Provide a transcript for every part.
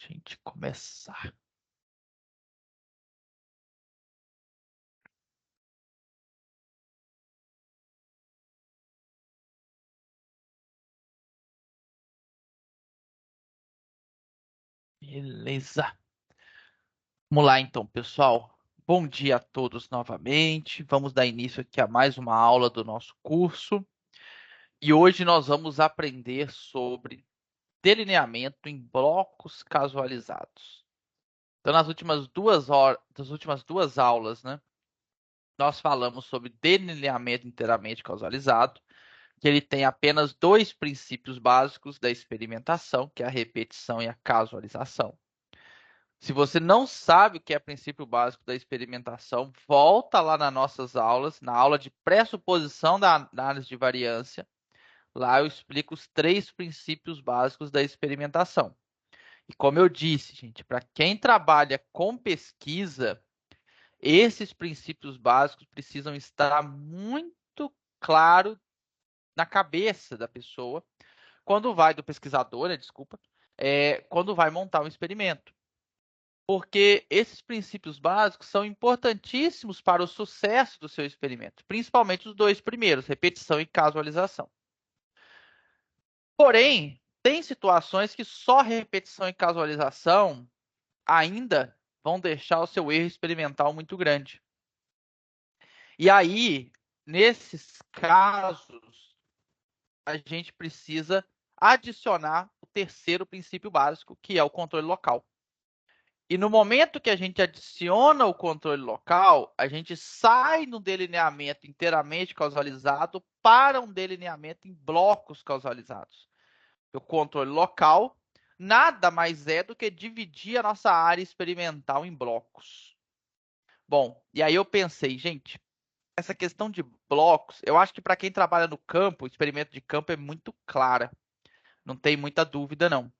gente começar. Beleza. Vamos lá então, pessoal. Bom dia a todos novamente. Vamos dar início aqui a mais uma aula do nosso curso. E hoje nós vamos aprender sobre delineamento em blocos casualizados. Então, das últimas duas aulas, né, nós falamos sobre delineamento inteiramente causalizado, que ele tem apenas dois princípios básicos da experimentação, que é a repetição e a casualização. Se você não sabe o que é princípio básico da experimentação, volta lá nas nossas aulas, na aula de pressuposição da análise de variância. Lá eu explico os três princípios básicos da experimentação. E como eu disse, gente, para quem trabalha com pesquisa, esses princípios básicos precisam estar muito claro na cabeça da pessoa quando vai do pesquisador, né, desculpa, quando vai montar um experimento. Porque esses princípios básicos são importantíssimos para o sucesso do seu experimento, principalmente os dois primeiros, repetição e casualização. Porém, tem situações que só repetição e casualização ainda vão deixar o seu erro experimental muito grande. E aí, nesses casos, a gente precisa adicionar o terceiro princípio básico, que é o controle local. E no momento que a gente adiciona o controle local, a gente sai no delineamento inteiramente causalizado para um delineamento em blocos causalizados. O controle local nada mais é do que dividir a nossa área experimental em blocos. Bom, e aí eu pensei, gente, essa questão de blocos, eu acho que para quem trabalha no campo, o experimento de campo é muito clara. Não tem muita dúvida, não.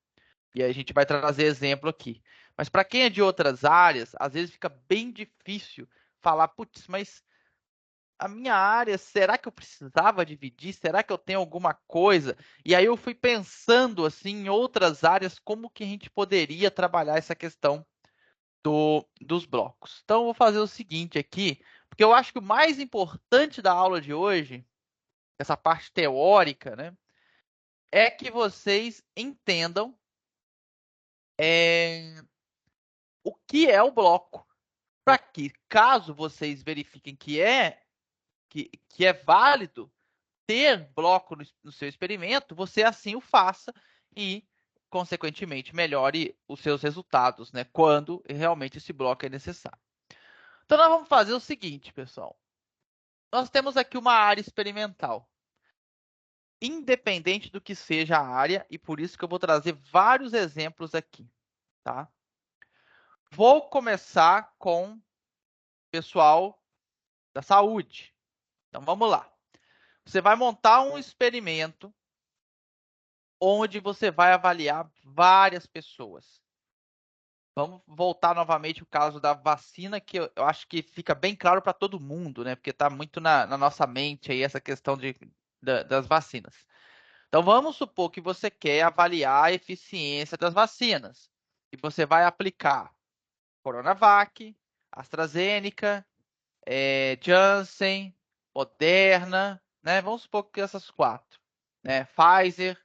E aí a gente vai trazer exemplo aqui. Mas para quem é de outras áreas, às vezes fica bem difícil falar, putz, mas a minha área, será que eu precisava dividir? Será que eu tenho alguma coisa? E aí eu fui pensando assim em outras áreas, como que a gente poderia trabalhar essa questão dos blocos. Então eu vou fazer o seguinte aqui, porque eu acho que o mais importante da aula de hoje, essa parte teórica, né, é que vocês entendam é, o que é o bloco. Para que, caso vocês verifiquem que é válido ter bloco no seu experimento, você assim o faça e, consequentemente, melhore os seus resultados, né? Quando realmente esse bloco é necessário. Então, nós vamos fazer o seguinte, pessoal. Nós temos aqui uma área experimental. Independente do que seja a área, e por isso que eu vou trazer vários exemplos aqui, tá? Vou começar com o pessoal da saúde. Então, vamos lá. Você vai montar um experimento onde você vai avaliar várias pessoas. Vamos voltar novamente ao caso da vacina, que eu acho que fica bem claro para todo mundo, né? Porque está muito na nossa mente aí essa questão das vacinas. Então, vamos supor que você quer avaliar a eficiência das vacinas. E você vai aplicar Coronavac, AstraZeneca, Janssen, Moderna, né? Vamos supor que essas quatro, né? Pfizer.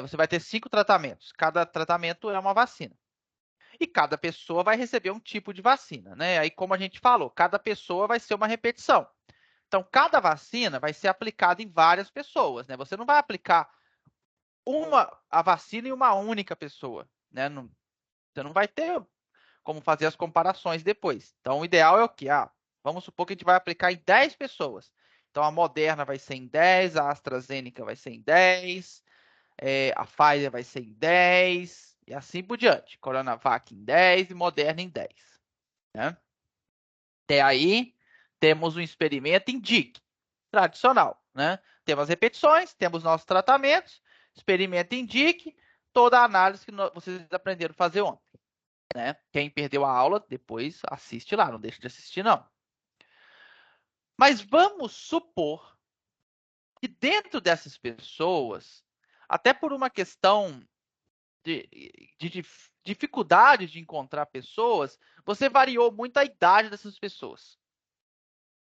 Você vai ter 5 tratamentos. Cada tratamento é uma vacina. E cada pessoa vai receber um tipo de vacina, né? Aí, como a gente falou, cada pessoa vai ser uma repetição. Então, cada vacina vai ser aplicada em várias pessoas, né? Você não vai aplicar a vacina em uma única pessoa, né? Não, você não vai ter como fazer as comparações depois. Então, o ideal é o quê? Vamos supor que a gente vai aplicar em 10 pessoas. Então, a Moderna vai ser em 10, a AstraZeneca vai ser em 10, a Pfizer vai ser em 10, e assim por diante. Coronavac em 10 e Moderna em 10. Né? Até aí, temos um experimento em DIC, tradicional. Né? Temos repetições, temos nossos tratamentos, experimento em DIC, toda a análise que vocês aprenderam a fazer ontem. Né? Quem perdeu a aula, depois assiste lá, não deixe de assistir, não. Mas vamos supor que dentro dessas pessoas, até por uma questão de dificuldade de encontrar pessoas, você variou muito a idade dessas pessoas.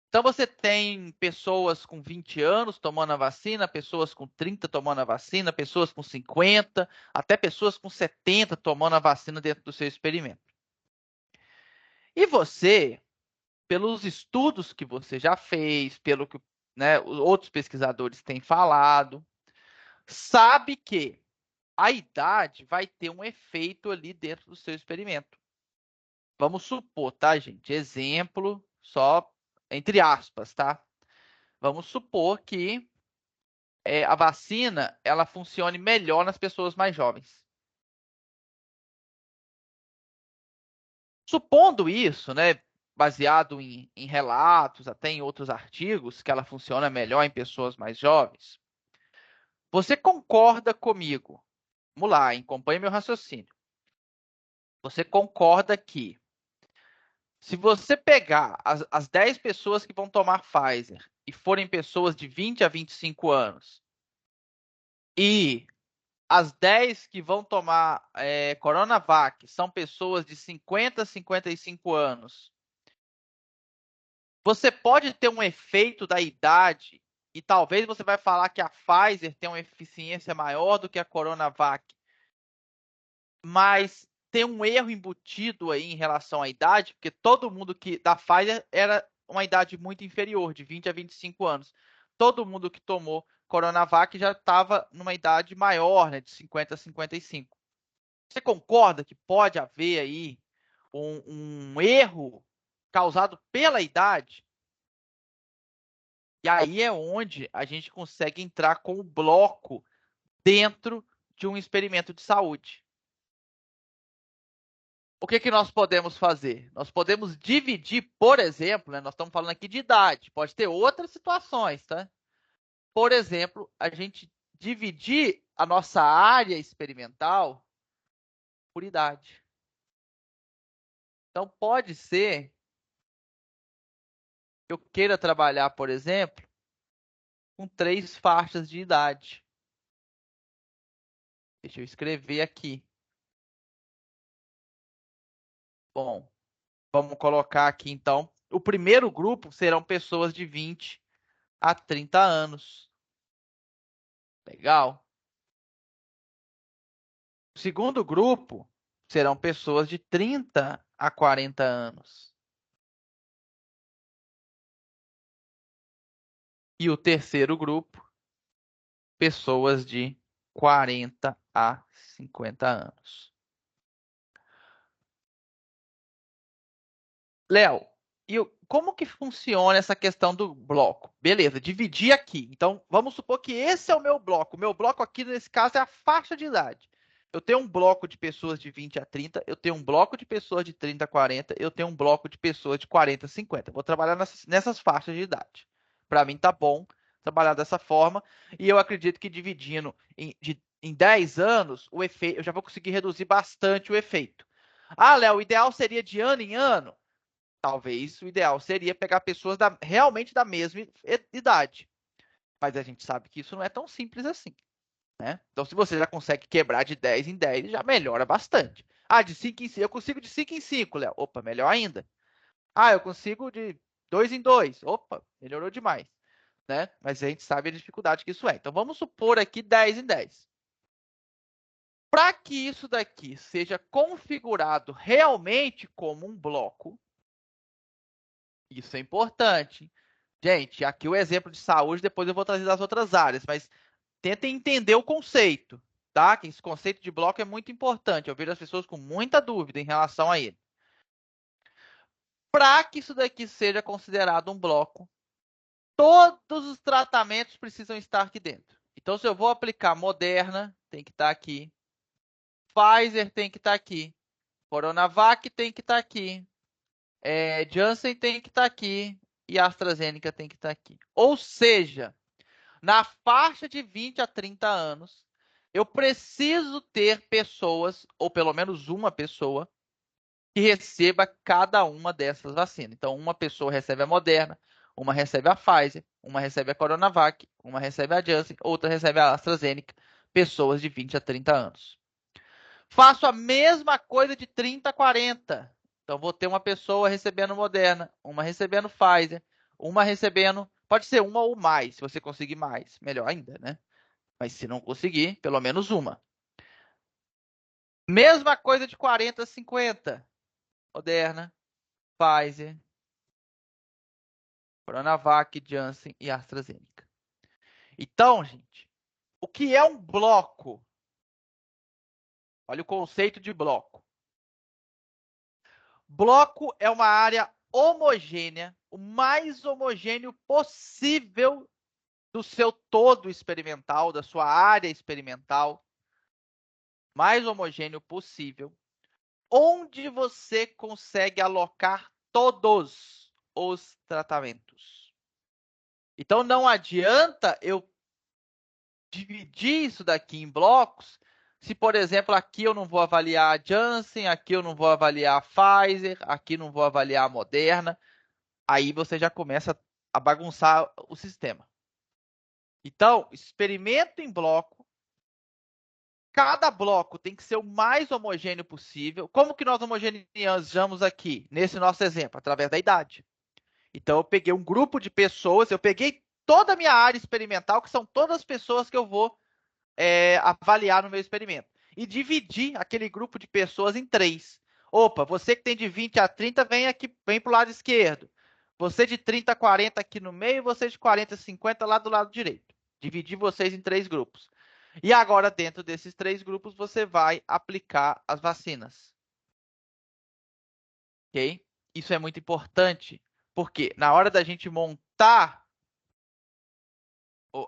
Então você tem pessoas com 20 anos tomando a vacina, pessoas com 30 tomando a vacina, pessoas com 50, até pessoas com 70 tomando a vacina dentro do seu experimento. E você, pelos estudos que você já fez, pelo que, né, outros pesquisadores têm falado, sabe que a idade vai ter um efeito ali dentro do seu experimento. Vamos supor, tá, gente? Exemplo, só entre aspas, tá? Vamos supor que a vacina ela funcione melhor nas pessoas mais jovens. Supondo isso, né, baseado em relatos, até em outros artigos, que ela funciona melhor em pessoas mais jovens, você concorda comigo? Vamos lá, acompanhe meu raciocínio. Você concorda que se você pegar as 10 pessoas que vão tomar Pfizer e forem pessoas de 20 a 25 anos, e as 10 que vão tomar Coronavac são pessoas de 50 a 55 anos, você pode ter um efeito da idade e talvez você vai falar que a Pfizer tem uma eficiência maior do que a Coronavac, mas tem um erro embutido aí em relação à idade, porque todo mundo que da Pfizer era uma idade muito inferior, de 20 a 25 anos. Todo mundo que tomou Coronavac já estava numa idade maior, né, de 50 a 55. Você concorda que pode haver aí um erro causado pela idade? E aí é onde a gente consegue entrar com o bloco dentro de um experimento de saúde. O que que nós podemos fazer? Nós podemos dividir, por exemplo, né, nós estamos falando aqui de idade, pode ter outras situações, tá? Por exemplo, a gente dividir a nossa área experimental por idade. Então, pode ser que eu queira trabalhar, por exemplo, com 3 faixas de idade. Deixa eu escrever aqui. Bom, vamos colocar aqui então. O primeiro grupo serão pessoas de 20 a 30 anos. Legal. O segundo grupo serão pessoas de 30 a 40 anos. E o terceiro grupo, pessoas de 40 a 50 anos. Léo, como que funciona essa questão do bloco? Beleza, dividir aqui. Então, vamos supor que esse é o meu bloco. O meu bloco aqui, nesse caso, é a faixa de idade. Eu tenho um bloco de pessoas de 20 a 30, eu tenho um bloco de pessoas de 30 a 40, eu tenho um bloco de pessoas de 40 a 50. Eu vou trabalhar nessas faixas de idade. Para mim tá bom trabalhar dessa forma, e eu acredito que dividindo em 10 anos, o efeito, eu já vou conseguir reduzir bastante o efeito. Ah, Léo, o ideal seria de ano em ano? Talvez o ideal seria pegar pessoas realmente da mesma idade. Mas a gente sabe que isso não é tão simples assim, né? Então, se você já consegue quebrar de 10 em 10, já melhora bastante. Ah, de 5 em 5, eu consigo de 5 em 5, Léo. Opa, melhor ainda. Ah, eu consigo de 2 em 2. Opa, melhorou demais, né? Mas a gente sabe a dificuldade que isso é. Então, vamos supor aqui 10 em 10. Para que isso daqui seja configurado realmente como um bloco, isso é importante. Gente, aqui o exemplo de saúde, depois eu vou trazer das outras áreas, mas tentem entender o conceito, tá? Que esse conceito de bloco é muito importante. Eu vejo as pessoas com muita dúvida em relação a ele. Para que isso daqui seja considerado um bloco, todos os tratamentos precisam estar aqui dentro. Então, se eu vou aplicar Moderna, tem que estar aqui. Pfizer tem que estar aqui. Coronavac tem que estar aqui. Janssen tem que estar aqui. E AstraZeneca tem que estar aqui. Ou seja, na faixa de 20 a 30 anos, eu preciso ter pessoas, ou pelo menos uma pessoa, que receba cada uma dessas vacinas. Então, uma pessoa recebe a Moderna, uma recebe a Pfizer, uma recebe a Coronavac, uma recebe a Janssen, outra recebe a AstraZeneca, pessoas de 20 a 30 anos. Faço a mesma coisa de 30 a 40. Então, vou ter uma pessoa recebendo Moderna, uma recebendo Pfizer, uma recebendo... Pode ser uma ou mais, se você conseguir mais. Melhor ainda, né? Mas se não conseguir, pelo menos uma. Mesma coisa de 40 a 50. Moderna, Pfizer, Coronavac, Janssen e AstraZeneca. Então, gente, o que é um bloco? Olha o conceito de bloco. Bloco é uma área homogênea, o mais homogêneo possível do seu todo experimental, da sua área experimental, mais homogêneo possível, onde você consegue alocar todos os tratamentos. Então não adianta eu dividir isso daqui em blocos, se, por exemplo, aqui eu não vou avaliar a Janssen, aqui eu não vou avaliar a Pfizer, aqui não vou avaliar a Moderna, aí você já começa a bagunçar o sistema. Então, experimento em bloco. Cada bloco tem que ser o mais homogêneo possível. Como que nós homogeneizamos aqui, nesse nosso exemplo? Através da idade. Então, eu peguei um grupo de pessoas, eu peguei toda a minha área experimental, que são todas as pessoas que eu vou avaliar no meu experimento. E dividi aquele grupo de pessoas em três. Opa, você que tem de 20 a 30, vem aqui, vem para o lado esquerdo. Você de 30 a 40 aqui no meio, você de 40 a 50 lá do lado direito. Dividi vocês em três grupos. E agora, dentro desses três grupos, você vai aplicar as vacinas. Ok? Isso é muito importante, porque na hora da gente montar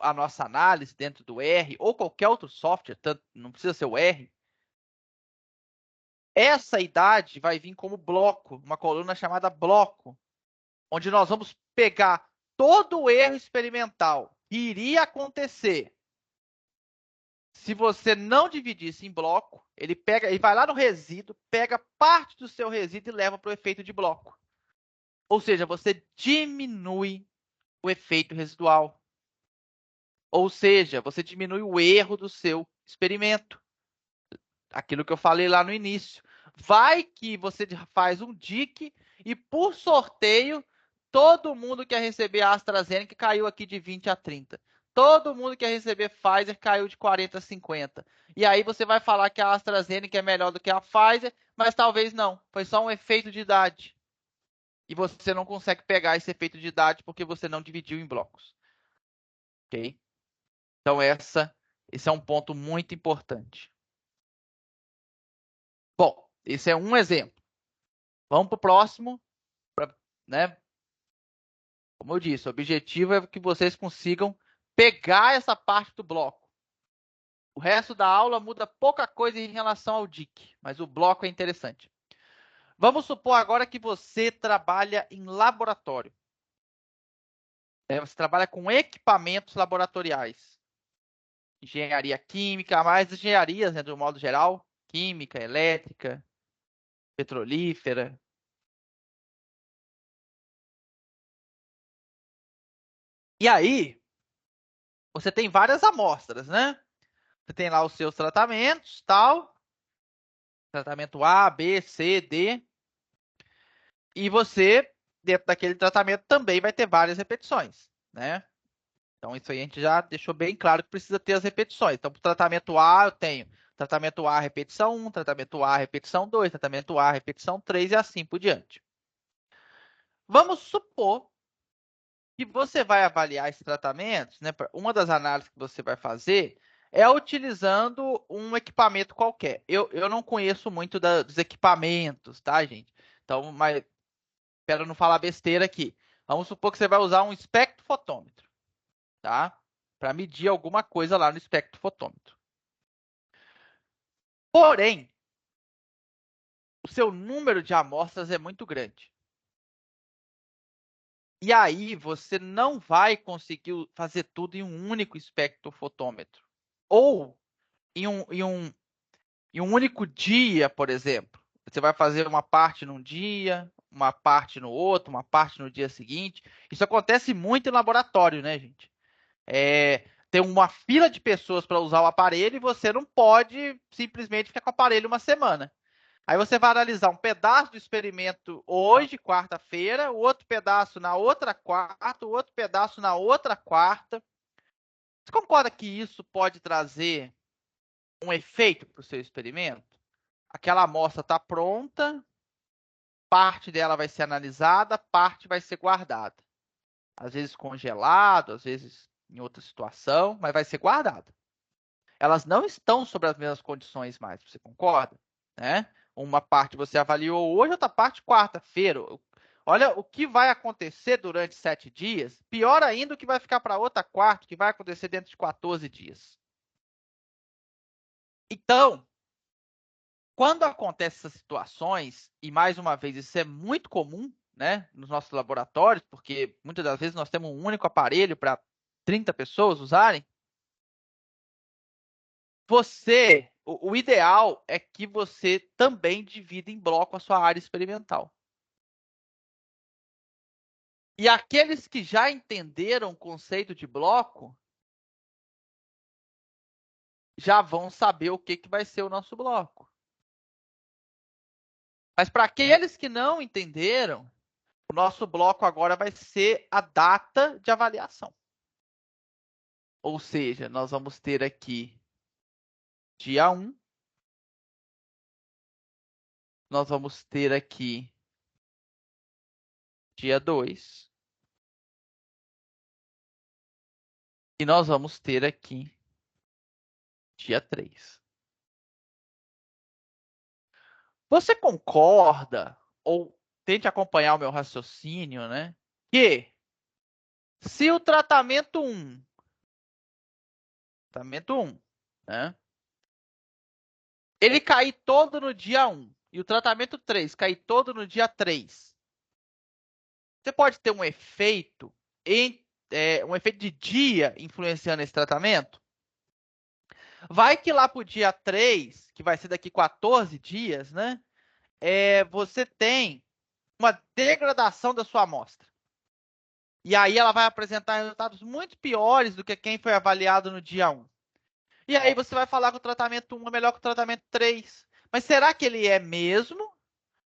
a nossa análise dentro do R, ou qualquer outro software, tanto, não precisa ser o R, essa idade vai vir como bloco, uma coluna chamada bloco, onde nós vamos pegar todo o erro experimental que iria acontecer se você não dividisse em bloco. Ele vai lá no resíduo, pega parte do seu resíduo e leva para o efeito de bloco. Ou seja, você diminui o efeito residual. Ou seja, você diminui o erro do seu experimento. Aquilo que eu falei lá no início. Vai que você faz um DIC e, por sorteio, todo mundo que quer receber a AstraZeneca caiu aqui de 20 a 30. Todo mundo que quer receber Pfizer caiu de 40 a 50. E aí você vai falar que a AstraZeneca é melhor do que a Pfizer, mas talvez não. Foi só um efeito de idade. E você não consegue pegar esse efeito de idade porque você não dividiu em blocos. Ok? Então, esse é um ponto muito importante. Bom, esse é um exemplo. Vamos para o próximo. Né? Como eu disse, o objetivo é que vocês consigam pegar essa parte do bloco. O resto da aula muda pouca coisa em relação ao DIC, mas o bloco é interessante. Vamos supor agora que você trabalha em laboratório. Você trabalha com equipamentos laboratoriais. Engenharia química, mais engenharias, né, de um modo geral. Química, elétrica, petrolífera. E aí, você tem várias amostras, né? Você tem lá os seus tratamentos, tal. Tratamento A, B, C, D. E você, dentro daquele tratamento, também vai ter várias repetições, né? Então, isso aí a gente já deixou bem claro que precisa ter as repetições. Então, para o tratamento A, eu tenho tratamento A, repetição 1, tratamento A, repetição 2, tratamento A, repetição 3 e assim por diante. Vamos supor que você vai avaliar esses tratamentos, né? Uma das análises que você vai fazer é utilizando um equipamento qualquer. Eu não conheço muito dos equipamentos, tá, gente? Então, mas para não falar besteira aqui, vamos supor que você vai usar um espectrofotômetro, tá? Para medir alguma coisa lá no espectrofotômetro. Porém, o seu número de amostras é muito grande. E aí você não vai conseguir fazer tudo em um único espectrofotômetro. Ou em um único dia, por exemplo. Você vai fazer uma parte num dia, uma parte no outro, uma parte no dia seguinte. Isso acontece muito em laboratório, né, gente? tem uma fila de pessoas para usar o aparelho e você não pode simplesmente ficar com o aparelho uma semana. Aí você vai analisar um pedaço do experimento hoje, quarta-feira, o outro pedaço na outra quarta, o outro pedaço na outra quarta. Você concorda que isso pode trazer um efeito para o seu experimento? Aquela amostra está pronta, parte dela vai ser analisada, parte vai ser guardada. Às vezes congelado, às vezes em outra situação, mas vai ser guardada. Elas não estão sob as mesmas condições mais, você concorda? Né? Uma parte você avaliou hoje, outra parte quarta-feira. Olha o que vai acontecer durante 7 dias. Pior ainda o que vai ficar para outra quarta, que vai acontecer dentro de 14 dias. Então, quando acontecem essas situações, e mais uma vez isso é muito comum, né, nos nossos laboratórios, porque muitas das vezes nós temos um único aparelho para 30 pessoas usarem, o ideal é que você também divida em bloco a sua área experimental. E aqueles que já entenderam o conceito de bloco já vão saber o que vai ser o nosso bloco. Mas para aqueles que não entenderam, o nosso bloco agora vai ser a data de avaliação. Ou seja, nós vamos ter aqui dia 1, nós vamos ter aqui dia 2 e nós vamos ter aqui dia 3. Você concorda, ou tente acompanhar o meu raciocínio, né? Que se o tratamento 1, né? Ele cair todo no dia 1 e o tratamento 3 cair todo no dia 3, você pode ter um efeito de dia influenciando esse tratamento? Vai que lá para o dia 3, que vai ser daqui 14 dias, né? Você tem uma degradação da sua amostra. E aí ela vai apresentar resultados muito piores do que quem foi avaliado no dia 1. E aí você vai falar que o tratamento 1 é melhor que o tratamento 3. Mas será que ele é mesmo?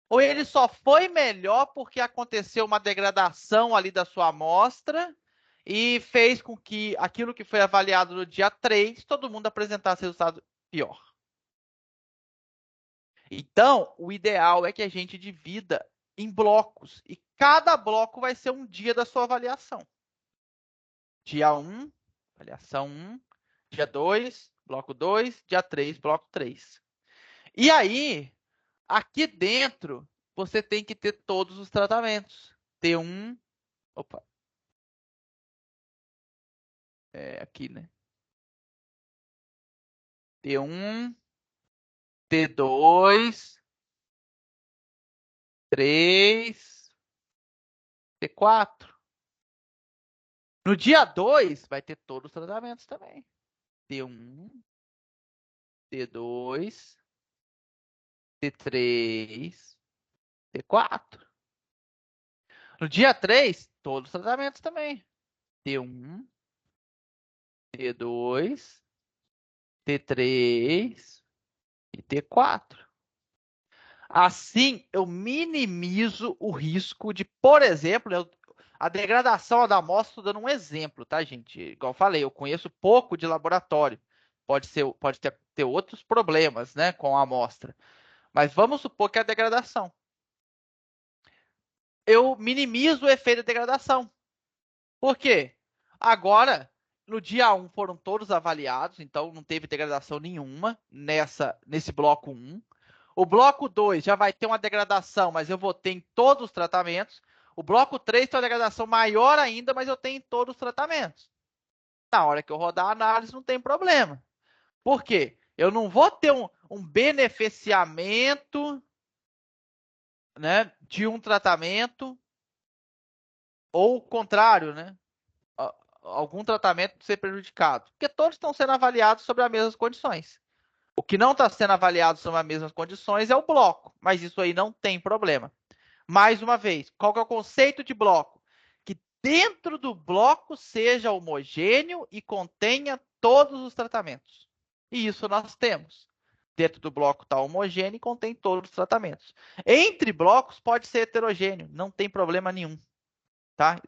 Ou ele só foi melhor porque aconteceu uma degradação ali da sua amostra e fez com que aquilo que foi avaliado no dia 3, todo mundo apresentasse resultado pior? Então, o ideal é que a gente divida em blocos. E cada bloco vai ser um dia da sua avaliação. Dia 1, avaliação 1. Dia 2, bloco 2. Dia 3, bloco 3. E aí, aqui dentro, você tem que ter todos os tratamentos. T1, opa, aqui, né? T1, T2, 3, T4. No dia 2, vai ter todos os tratamentos também. T1, T2, T3, T4. No dia 3, todos os tratamentos também. T1, T2, T3 e T4. Assim, eu minimizo o risco de, por exemplo, a degradação da amostra, estou dando um exemplo, tá, gente? Igual eu falei, eu conheço pouco de laboratório. Pode ter outros problemas, né, com a amostra. Mas vamos supor que é a degradação. Eu minimizo o efeito da degradação. Por quê? Agora, no dia 1 foram todos avaliados, então não teve degradação nenhuma nesse bloco 1. O bloco 2 já vai ter uma degradação, mas eu vou ter em todos os tratamentos. O bloco 3 tem uma degradação maior ainda, mas eu tenho em todos os tratamentos. Na hora que eu rodar a análise, não tem problema. Por quê? Eu não vou ter um beneficiamento, né, de um tratamento ou o contrário, né? Algum tratamento ser prejudicado. Porque todos estão sendo avaliados sobre as mesmas condições. O que não está sendo avaliado sobre as mesmas condições é o bloco, mas isso aí não tem problema. Mais uma vez, qual que é o conceito de bloco? Que dentro do bloco seja homogêneo e contenha todos os tratamentos. E isso nós temos. Dentro do bloco está homogêneo e contém todos os tratamentos. Entre blocos pode ser heterogêneo, não tem problema nenhum. Tá?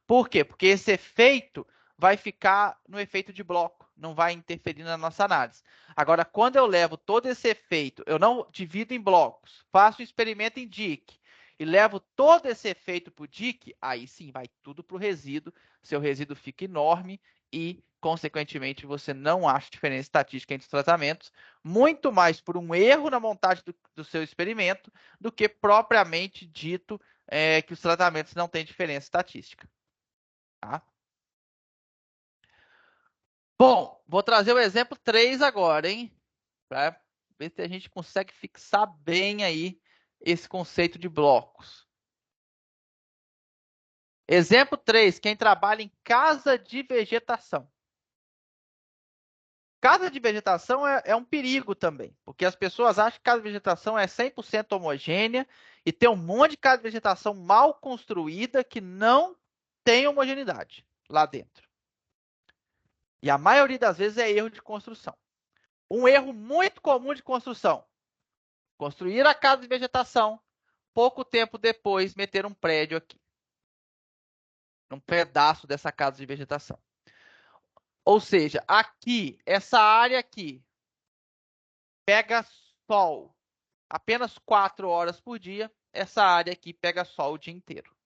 Por quê? Porque esse efeito vai ficar no efeito de bloco, não vai interferir na nossa análise. Agora, quando eu levo todo esse efeito, eu não divido em blocos, faço o experimento em DIC e levo todo esse efeito para o DIC, aí sim vai tudo para o resíduo, seu resíduo fica enorme e, consequentemente, você não acha diferença estatística entre os tratamentos, muito mais por um erro na montagem do seu experimento do que propriamente dito que os tratamentos não têm diferença estatística. Tá? Bom, vou trazer o exemplo 3 agora, hein? Para ver se a gente consegue fixar bem aí esse conceito de blocos. Exemplo 3, quem trabalha em casa de vegetação. Casa de vegetação é um perigo também, porque as pessoas acham que casa de vegetação é 100% homogênea e tem um monte de casa de vegetação mal construída que não tem homogeneidade lá dentro. E a maioria das vezes é erro de construção. Um erro muito comum de construção. Construir a casa de vegetação, pouco tempo depois meter um prédio aqui. Um pedaço dessa casa de vegetação. Ou seja, aqui, essa área aqui, pega sol apenas 4 horas por dia. Essa área aqui pega sol o dia inteiro.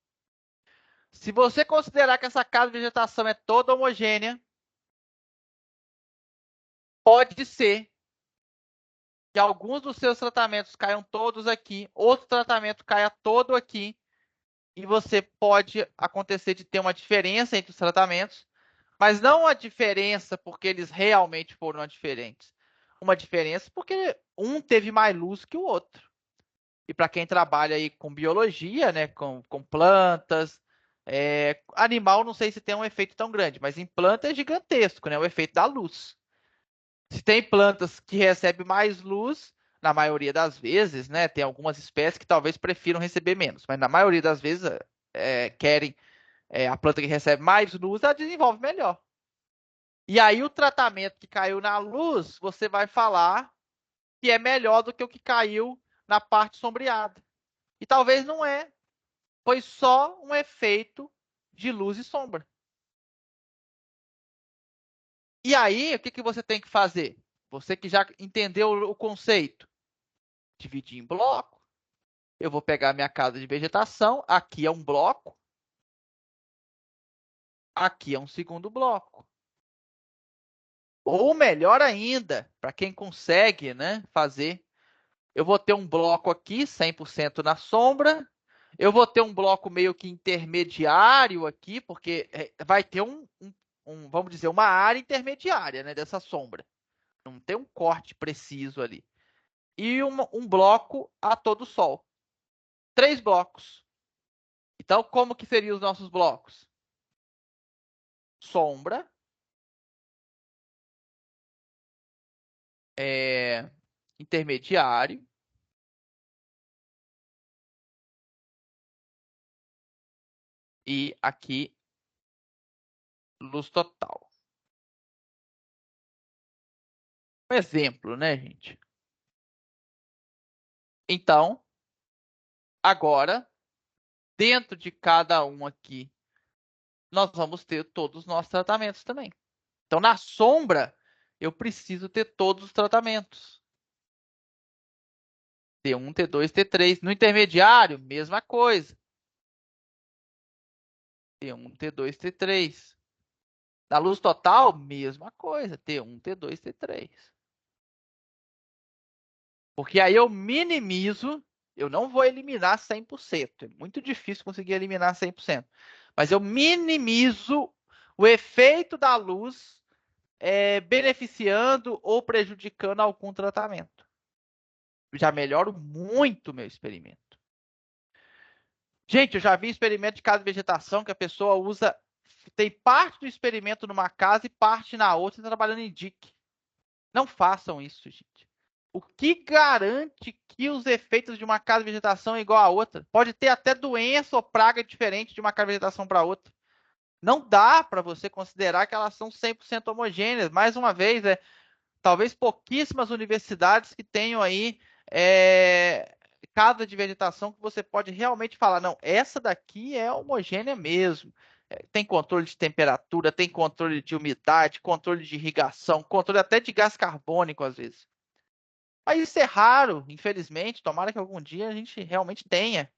Se você considerar que essa casa de vegetação é toda homogênea, pode ser que alguns dos seus tratamentos caiam todos aqui, outro tratamento caia todo aqui, e você pode acontecer de ter uma diferença entre os tratamentos, mas não a diferença porque eles realmente foram diferentes. Uma diferença porque um teve mais luz que o outro. E para quem trabalha aí com biologia, né, com plantas, animal não sei se tem um efeito tão grande, mas em planta é gigantesco, né, o efeito da luz. Se tem plantas que recebem mais luz, na maioria das vezes, né? Tem algumas espécies que talvez prefiram receber menos, mas na maioria das vezes querem a planta que recebe mais luz, ela desenvolve melhor. E aí o tratamento que caiu na luz, você vai falar que é melhor do que o que caiu na parte sombreada. E talvez não é, foi só um efeito de luz e sombra. E aí, o que, que você tem que fazer? Você que já entendeu o conceito, dividir em bloco. Eu vou pegar minha casa de vegetação, aqui é um bloco, aqui é um segundo bloco. Ou melhor ainda, para quem consegue, né, fazer, eu vou ter um bloco aqui, 100% na sombra, eu vou ter um bloco meio que intermediário aqui, porque vai ter vamos dizer, uma área intermediária, né, dessa sombra. Não tem um corte preciso ali. E um bloco a todo sol. 3 blocos. Então, como que seriam os nossos blocos? Sombra, intermediário, e aqui luz total. Um exemplo, né, gente? Então, agora, dentro de cada um aqui, nós vamos ter todos os nossos tratamentos também. Então, na sombra, eu preciso ter todos os tratamentos. T1, T2, T3. No intermediário, mesma coisa. T1, T2, T3. Na luz total, mesma coisa. T1, T2, T3. Porque aí eu minimizo, eu não vou eliminar 100%. É muito difícil conseguir eliminar 100%. Mas eu minimizo o efeito da luz beneficiando ou prejudicando algum tratamento. Já melhoro muito o meu experimento. Gente, eu já vi experimento de casa de vegetação que a pessoa usa, tem parte do experimento numa casa e parte na outra, trabalhando em DIC. Não façam isso, gente. O que garante que os efeitos de uma casa de vegetação é igual a outra? Pode ter até doença ou praga diferente de uma casa de vegetação para outra. Não dá para você considerar que elas são 100% homogêneas. Mais uma vez, talvez pouquíssimas universidades que tenham aí casa de vegetação que você pode realmente falar, não, essa daqui é homogênea mesmo. Tem controle de temperatura, tem controle de umidade, controle de irrigação, controle até de gás carbônico às vezes. Mas isso é raro, infelizmente. Tomara que algum dia a gente realmente tenha.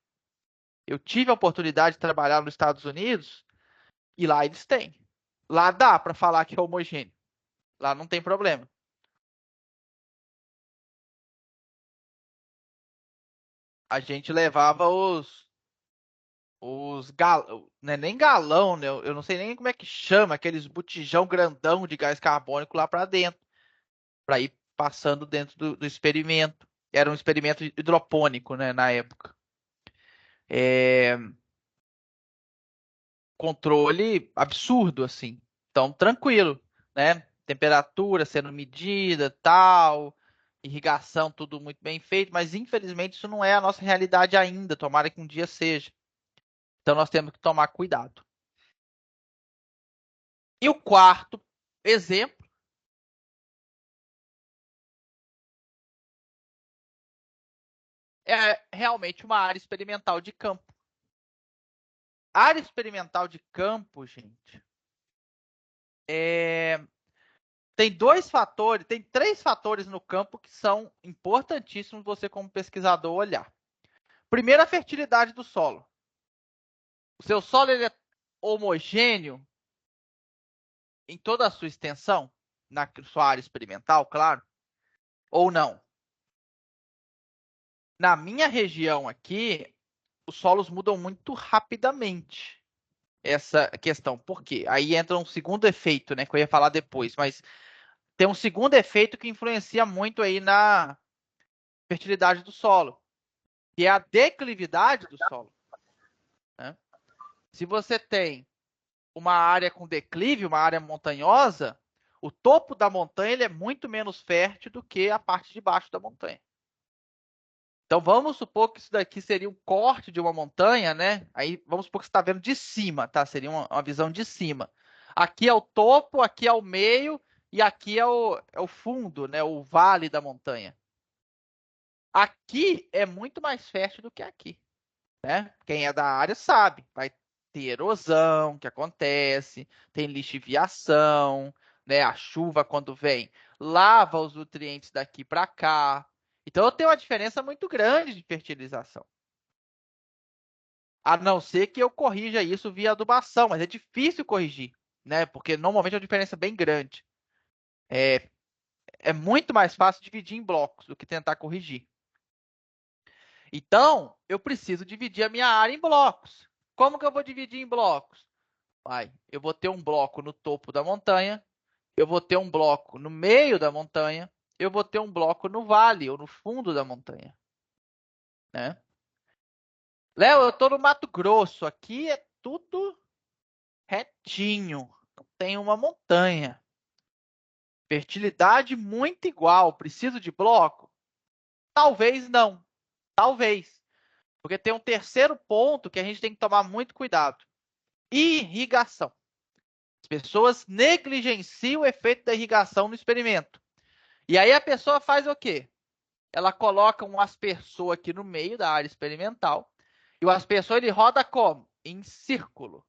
Eu tive a oportunidade de trabalhar nos Estados Unidos e lá eles têm. Lá dá para falar que é homogêneo. Lá não tem problema. A gente levava não é nem galão, né? Eu não sei nem como é que chama, aqueles botijão grandão de gás carbônico lá para dentro, para ir passando dentro do experimento. Era um experimento hidropônico, né, na época. É, controle absurdo, assim. Então, tranquilo, né? Temperatura sendo medida, tal, irrigação, tudo muito bem feito, mas infelizmente isso não é a nossa realidade ainda. Tomara que um dia seja. Então, nós temos que tomar cuidado. E o quarto exemplo é realmente uma área experimental de campo. A área experimental de campo, gente, tem dois fatores, tem três fatores no campo que são importantíssimos você como pesquisador olhar. Primeiro, a fertilidade do solo. O seu solo ele é homogêneo em toda a sua extensão, na sua área experimental, claro, ou não? Na minha região aqui, os solos mudam muito rapidamente. Essa questão. Por quê? Aí entra um segundo efeito, né, que eu ia falar depois, mas tem um segundo efeito que influencia muito aí na fertilidade do solo, que é a declividade do solo, né? Se você tem uma área com declive, uma área montanhosa, o topo da montanha ele é muito menos fértil do que a parte de baixo da montanha. Então vamos supor que isso daqui seria um corte de uma montanha, né? Aí vamos supor que você está vendo de cima, tá? Seria uma visão de cima. Aqui é o topo, aqui é o meio e aqui é o fundo, né? O vale da montanha. Aqui é muito mais fértil do que aqui, né? Quem é da área sabe. Vai ter erosão que acontece, tem lixiviação, né? A chuva quando vem lava os nutrientes daqui para cá. Então eu tenho uma diferença muito grande de fertilização. A não ser que eu corrija isso via adubação, mas é difícil corrigir, né? Porque normalmente é uma diferença bem grande. É, é muito mais fácil dividir em blocos do que tentar corrigir. Então, eu preciso dividir a minha área em blocos. Como que eu vou dividir em blocos? Eu vou ter um bloco no topo da montanha, eu vou ter um bloco no meio da montanha, eu vou ter um bloco no vale ou no fundo da montanha, né? Léo, eu estou no Mato Grosso, aqui é tudo retinho, não tem uma montanha. Fertilidade muito igual, preciso de bloco? Talvez não, talvez. Porque tem um terceiro ponto que a gente tem que tomar muito cuidado. Irrigação. As pessoas negligenciam o efeito da irrigação no experimento. E aí a pessoa faz o quê? Ela coloca um aspersor aqui no meio da área experimental. E o aspersor ele roda como? Em círculo.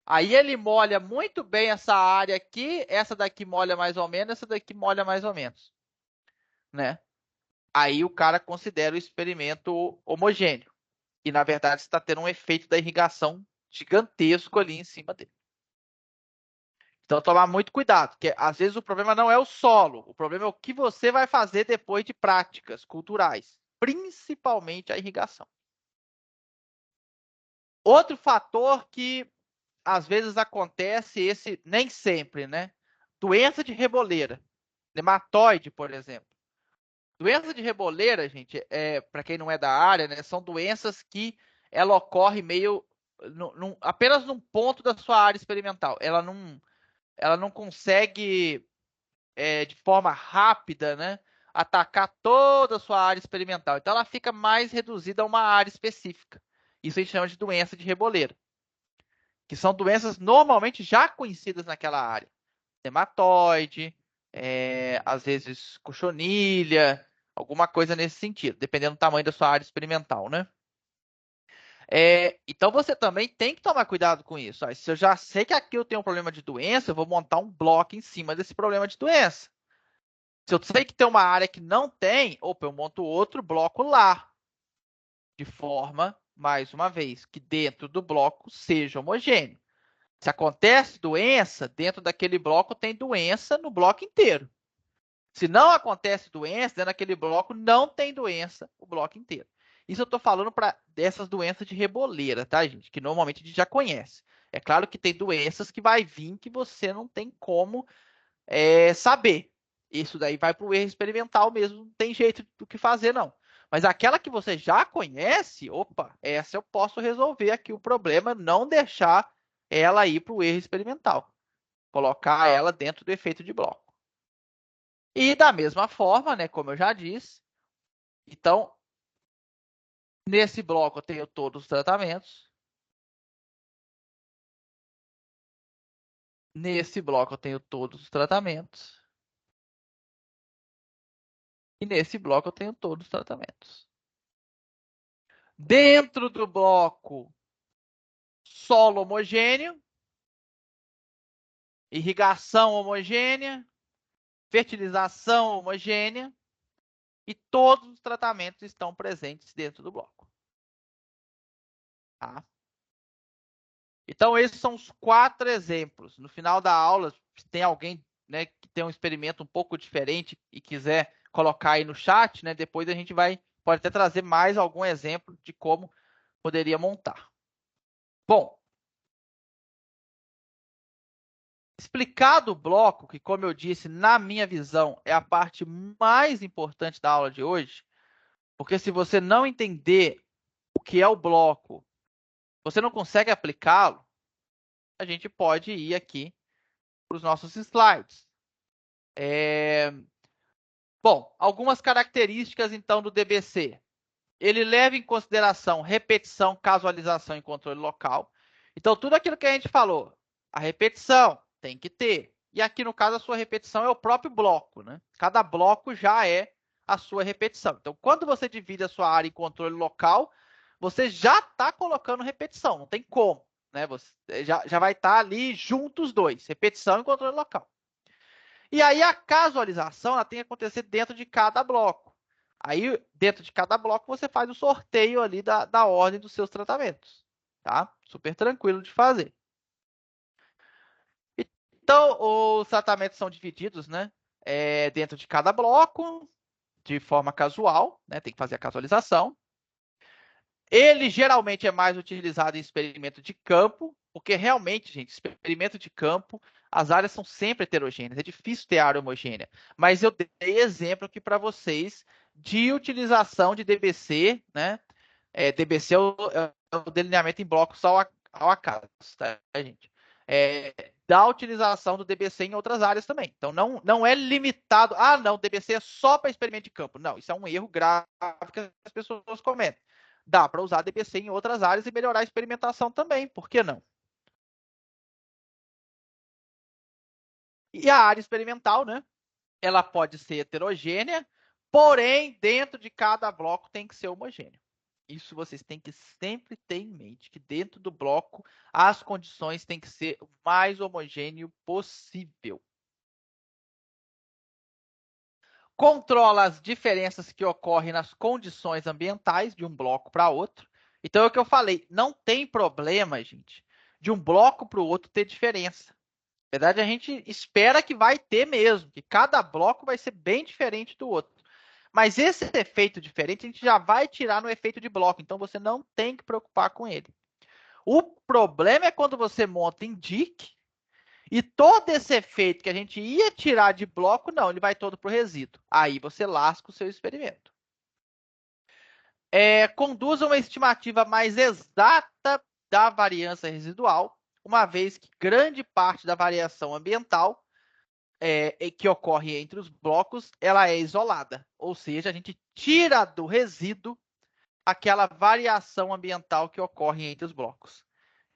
Aí ele molha muito bem essa área aqui, essa daqui molha mais ou menos, essa daqui molha mais ou menos, né? Aí o cara considera o experimento homogêneo. E na verdade está tendo um efeito da irrigação gigantesco ali em cima dele. Então tomar muito cuidado, porque às vezes o problema não é o solo, o problema é o que você vai fazer depois de práticas culturais, principalmente a irrigação. Outro fator que às vezes acontece, esse nem sempre, né? Doença de reboleira, nematóide, por exemplo. Doença de reboleira, gente, para quem não é da área, né, são doenças que ela ocorre meio apenas num ponto da sua área experimental. Ela não consegue de forma rápida, né, atacar toda a sua área experimental. Então ela fica mais reduzida a uma área específica. Isso a gente chama de doença de reboleira. que são doenças normalmente já conhecidas naquela área. Nematóide, às vezes cochonilha, alguma coisa nesse sentido, dependendo do tamanho da sua área experimental, né? Então você também tem que tomar cuidado com isso. Ó, se eu já sei que aqui eu tenho um problema de doença, eu vou montar um bloco em cima desse problema de doença. Se eu sei que tem uma área que não tem, opa, eu monto outro bloco lá, de forma, mais uma vez, que dentro do bloco seja homogêneo. Se acontece doença, dentro daquele bloco tem doença no bloco inteiro. Se não acontece doença, dentro daquele bloco não tem doença o bloco inteiro. Isso eu estou falando para dessas doenças de reboleira, tá, gente? Que normalmente a gente já conhece. É claro que tem doenças que vai vir que você não tem como saber. Isso daí vai para o erro experimental mesmo, não tem jeito do que fazer, não. Mas aquela que você já conhece, opa, essa eu posso resolver aqui o problema, não deixar ela ir para o erro experimental. Colocar ela dentro do efeito de bloco. E da mesma forma, né, como eu já disse, então, nesse bloco eu tenho todos os tratamentos. Nesse bloco eu tenho todos os tratamentos. E nesse bloco eu tenho todos os tratamentos. Dentro do bloco solo homogêneo, irrigação homogênea, fertilização homogênea, e todos os tratamentos estão presentes dentro do bloco. Tá? Então, esses são os 4 exemplos. No final da aula, se tem alguém, né, que tem um experimento um pouco diferente e quiser colocar aí no chat, né, depois a gente pode até trazer mais algum exemplo de como poderia montar. Bom, explicado o bloco, que como eu disse, na minha visão, é a parte mais importante da aula de hoje, porque se você não entender o que é o bloco, você não consegue aplicá-lo, a gente pode ir aqui para os nossos slides. Bom, algumas características então do DBC. Ele leva em consideração repetição, casualização e controle local. Então, tudo aquilo que a gente falou, a repetição tem que ter. E aqui, no caso, a sua repetição é o próprio bloco, né? Cada bloco já é a sua repetição. Então, quando você divide a sua área em controle local, você já está colocando repetição, não tem como. Né? Você já vai estar ali juntos os dois, repetição e controle local. E aí a casualização ela tem que acontecer dentro de cada bloco. Aí, dentro de cada bloco, você faz o sorteio ali da ordem dos seus tratamentos. Tá? Super tranquilo de fazer. Então, os tratamentos são divididos, né? Dentro de cada bloco, de forma casual, né? Tem que fazer a casualização. Ele geralmente é mais utilizado em experimento de campo, porque realmente, gente, experimento de campo, as áreas são sempre heterogêneas, é difícil ter área homogênea. Mas eu dei exemplo aqui para vocês de utilização de DBC, né? DBC é o delineamento em blocos ao acaso, tá, gente? Da utilização do DBC em outras áreas também. Então, não é limitado. Ah, não, DBC é só para experimento de campo. Não, isso é um erro grave que as pessoas cometem. Dá para usar DBC em outras áreas e melhorar a experimentação também, por que não? E a área experimental, né? Ela pode ser heterogênea, porém, dentro de cada bloco tem que ser homogêneo. Isso vocês têm que sempre ter em mente, que dentro do bloco as condições têm que ser o mais homogêneo possível. Controla as diferenças que ocorrem nas condições ambientais de um bloco para outro. Então, é o que eu falei, não tem problema, gente, de um bloco para o outro ter diferença. Na verdade, a gente espera que vai ter mesmo, que cada bloco vai ser bem diferente do outro. Mas esse efeito diferente a gente já vai tirar no efeito de bloco, então você não tem que preocupar com ele. O problema é quando você monta em DIC e todo esse efeito que a gente ia tirar de bloco, não, ele vai todo para o resíduo. Aí você lasca o seu experimento. Conduz a uma estimativa mais exata da variância residual, uma vez que grande parte da variação ambiental que ocorre entre os blocos, ela é isolada. Ou seja, a gente tira do resíduo aquela variação ambiental que ocorre entre os blocos.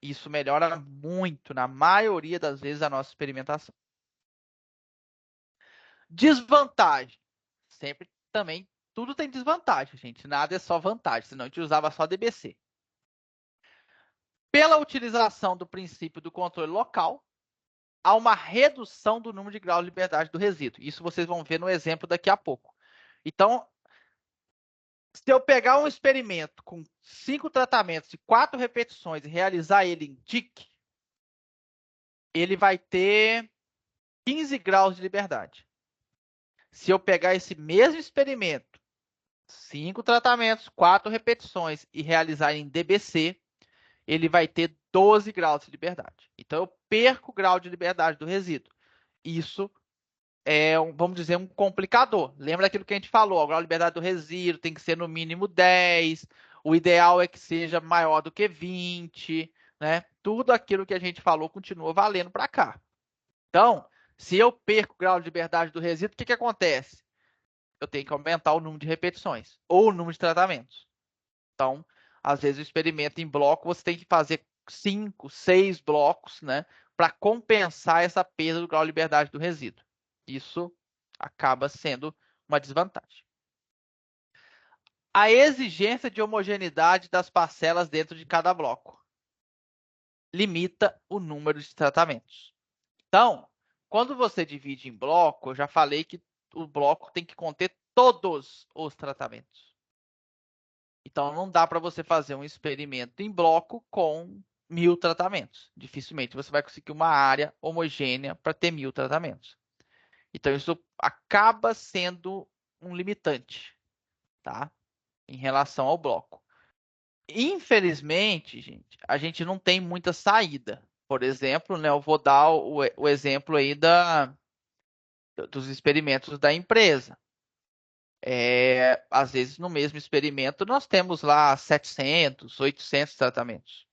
Isso melhora muito, na maioria das vezes, a nossa experimentação. Desvantagem. Sempre também, tudo tem desvantagem, gente. Nada é só vantagem, senão a gente usava só DBC. Pela utilização do princípio do controle local, há uma redução do número de graus de liberdade do resíduo. Isso vocês vão ver no exemplo daqui a pouco. Então, se eu pegar um experimento com 5 tratamentos e 4 repetições e realizar ele em DIC, ele vai ter 15 graus de liberdade. Se eu pegar esse mesmo experimento, 5 tratamentos, 4 repetições e realizar em DBC, ele vai ter 12 graus de liberdade. Então, eu perco o grau de liberdade do resíduo. Isso é, vamos dizer, um complicador. Lembra aquilo que a gente falou? O grau de liberdade do resíduo tem que ser no mínimo 10. O ideal é que seja maior do que 20. Né? Tudo aquilo que a gente falou continua valendo para cá. Então, se eu perco o grau de liberdade do resíduo, o que acontece? Eu tenho que aumentar o número de repetições ou o número de tratamentos. Então, às vezes, o experimento em bloco, você tem que fazer 5, 6 blocos, né, para compensar essa perda do grau de liberdade do resíduo. Isso acaba sendo uma desvantagem. A exigência de homogeneidade das parcelas dentro de cada bloco limita o número de tratamentos. Então, quando você divide em bloco, eu já falei que o bloco tem que conter todos os tratamentos. Então, não dá para você fazer um experimento em bloco com 1000 tratamentos. Dificilmente você vai conseguir uma área homogênea para ter 1000 tratamentos. Então, isso acaba sendo um limitante, tá? Em relação ao bloco. Infelizmente, gente, a gente não tem muita saída. Por exemplo, né, eu vou dar o exemplo aí dos experimentos da empresa. Às vezes, no mesmo experimento, nós temos lá 700, 800 tratamentos.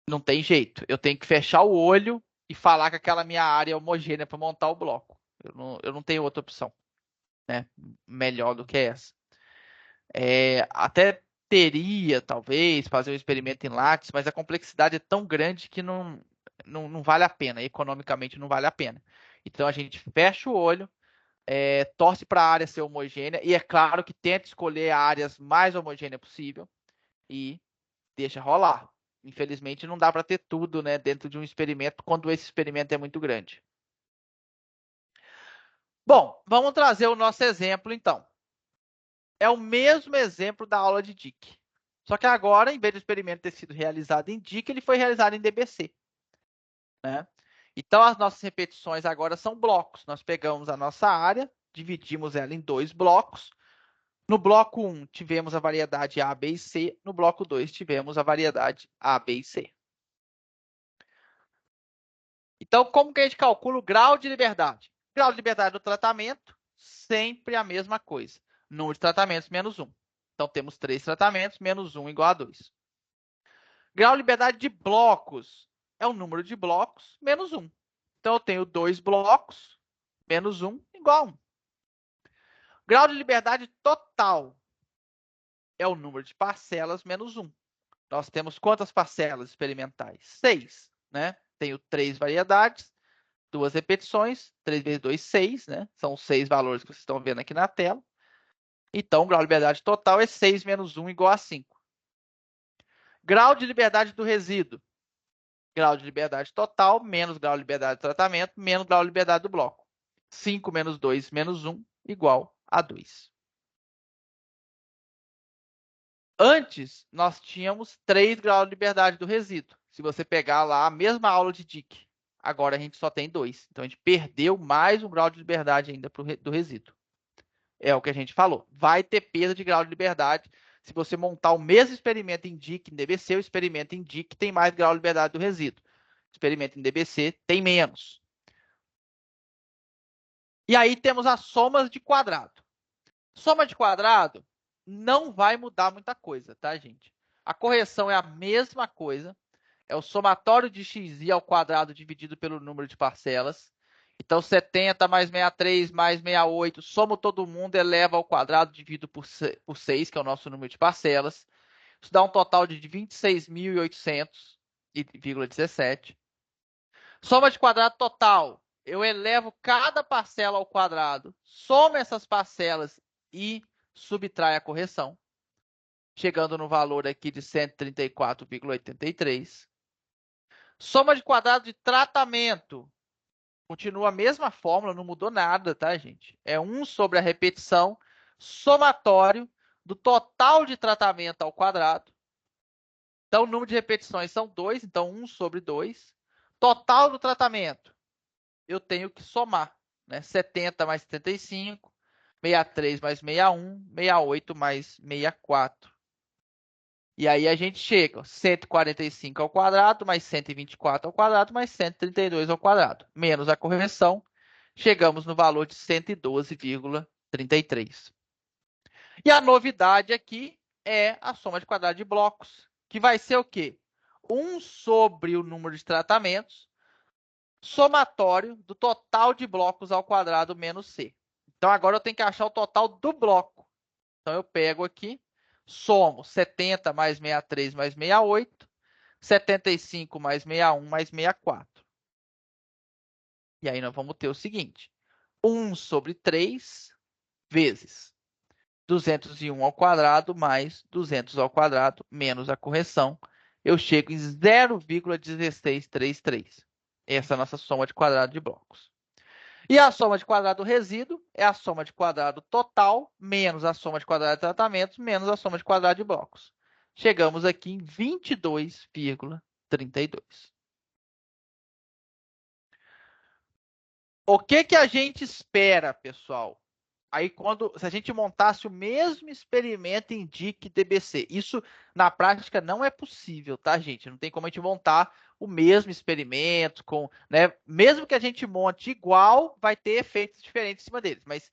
Não tem jeito. Eu tenho que fechar o olho e falar que aquela minha área é homogênea para montar o bloco. Eu não tenho outra opção, né? Melhor do que essa. Até teria, talvez, fazer um experimento em látis, mas a complexidade é tão grande que não vale a pena. Economicamente não vale a pena. Então a gente fecha o olho, torce para a área ser homogênea e é claro que tenta escolher áreas mais homogêneas possível e deixa rolar. Infelizmente não dá para ter tudo, né, dentro de um experimento quando esse experimento é muito grande. Bom, vamos trazer o nosso exemplo então. É o mesmo exemplo da aula de DIC. Só que agora, em vez do experimento ter sido realizado em DIC, ele foi realizado em DBC. Né? Então, as nossas repetições agora são blocos. Nós pegamos a nossa área, dividimos ela em 2 blocos. No bloco 1, tivemos a variedade A, B e C. No bloco 2, tivemos a variedade A, B e C. Então, como que a gente calcula o grau de liberdade? Grau de liberdade do tratamento, sempre a mesma coisa. Número de tratamentos menos 1. Então, temos 3 tratamentos, menos 1 igual a 2. Grau de liberdade de blocos é o número de blocos menos 1. Então, eu tenho 2 blocos, menos 1 igual a 1. Grau de liberdade total é o número de parcelas menos 1. Nós temos quantas parcelas experimentais? 6, né? Tenho 3 variedades, 2 repetições, 3 vezes 2, 6, né? São os 6 valores que vocês estão vendo aqui na tela. Então, o grau de liberdade total é 6 menos 1 igual a 5. Grau de liberdade do resíduo. Grau de liberdade total, menos grau de liberdade do tratamento, menos grau de liberdade do bloco. 5 menos 2 menos 1 igual a 2. Antes, nós tínhamos 3 graus de liberdade do resíduo. Se você pegar lá a mesma aula de DIC, agora a gente só tem 2. Então, a gente perdeu mais um grau de liberdade ainda do resíduo. É o que a gente falou. Vai ter perda de grau de liberdade. Se você montar o mesmo experimento em DIC, em DBC, o experimento em DIC tem mais grau de liberdade do resíduo. O experimento em DBC tem menos. E aí temos as somas de quadrado. Soma de quadrado não vai mudar muita coisa, tá, gente? A correção é a mesma coisa. É o somatório de xi ao quadrado dividido pelo número de parcelas. Então, 70 mais 63 mais 68, somo todo mundo, eleva ao quadrado, dividido por 6, que é o nosso número de parcelas. Isso dá um total de 26.800,17. Soma de quadrado total. Eu elevo cada parcela ao quadrado, soma essas parcelas e subtrai a correção, chegando no valor aqui de 134,83. Soma de quadrado de tratamento. Continua a mesma fórmula, não mudou nada, tá, gente? É 1 sobre a repetição somatório do total de tratamento ao quadrado. Então, o número de repetições são 2, então 1 sobre 2. Total do tratamento, eu tenho que somar, né? 70 mais 75, 63 mais 61, 68 mais 64. E aí a gente chega, 145 ao quadrado, mais 124 ao quadrado, mais 132 ao quadrado. Menos a correção, chegamos no valor de 112,33. E a novidade aqui é a soma de quadrado de blocos, que vai ser o quê? 1 sobre o número de tratamentos, somatório do total de blocos ao quadrado menos C. Então, agora eu tenho que achar o total do bloco. Então, eu pego aqui, somo 70 mais 63 mais 68, 75 mais 61 mais 64. E aí, nós vamos ter o seguinte, 1 sobre 3 vezes 201 ao quadrado mais 200 ao quadrado menos a correção. Eu chego em 0,1633. Essa é a nossa soma de quadrado de blocos. E a soma de quadrado do resíduo é a soma de quadrado total menos a soma de quadrado de tratamentos menos a soma de quadrado de blocos. Chegamos aqui em 22,32. O que a gente espera, pessoal? Aí, se a gente montasse o mesmo experimento em DIC DBC, isso na prática não é possível, tá, gente? Não tem como a gente montar o mesmo experimento, né? Mesmo que a gente monte igual, vai ter efeitos diferentes em cima deles. Mas,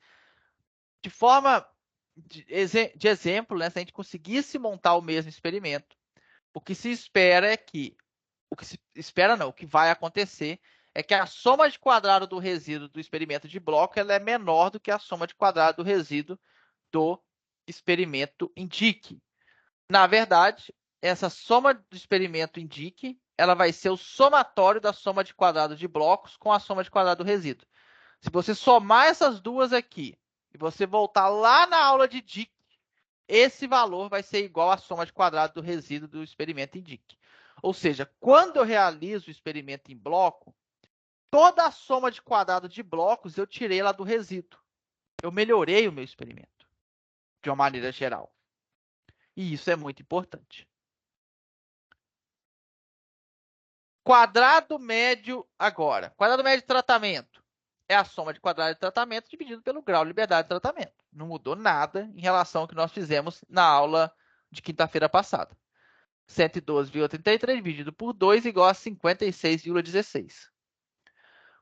de forma de exemplo, né, se a gente conseguisse montar o mesmo experimento, o que se espera é que o que vai acontecer é que a soma de quadrado do resíduo do experimento de bloco ela é menor do que a soma de quadrado do resíduo do experimento indique. Na verdade, essa soma do experimento indique, ela vai ser o somatório da soma de quadrado de blocos com a soma de quadrado do resíduo. Se você somar essas duas aqui e você voltar lá na aula de DIC, esse valor vai ser igual à soma de quadrado do resíduo do experimento indique. Ou seja, quando eu realizo o experimento em bloco, toda a soma de quadrado de blocos eu tirei lá do resíduo. Eu melhorei o meu experimento, de uma maneira geral. E isso é muito importante. Quadrado médio agora. Quadrado médio de tratamento é a soma de quadrado de tratamento dividido pelo grau de liberdade de tratamento. Não mudou nada em relação ao que nós fizemos na aula de quinta-feira passada. 112,33 dividido por 2 igual a 56,16.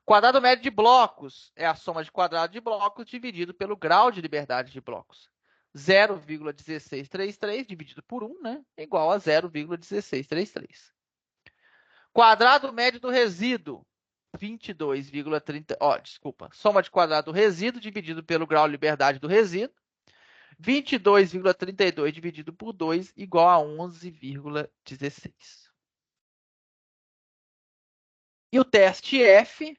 Quadrado médio de blocos é a soma de quadrado de blocos dividido pelo grau de liberdade de blocos. 0,1633 dividido por 1, né, igual a 0,1633. Quadrado médio do resíduo, 22,30. Desculpa. Soma de quadrado do resíduo dividido pelo grau de liberdade do resíduo. 22,32 dividido por 2 igual a 11,16. E o teste F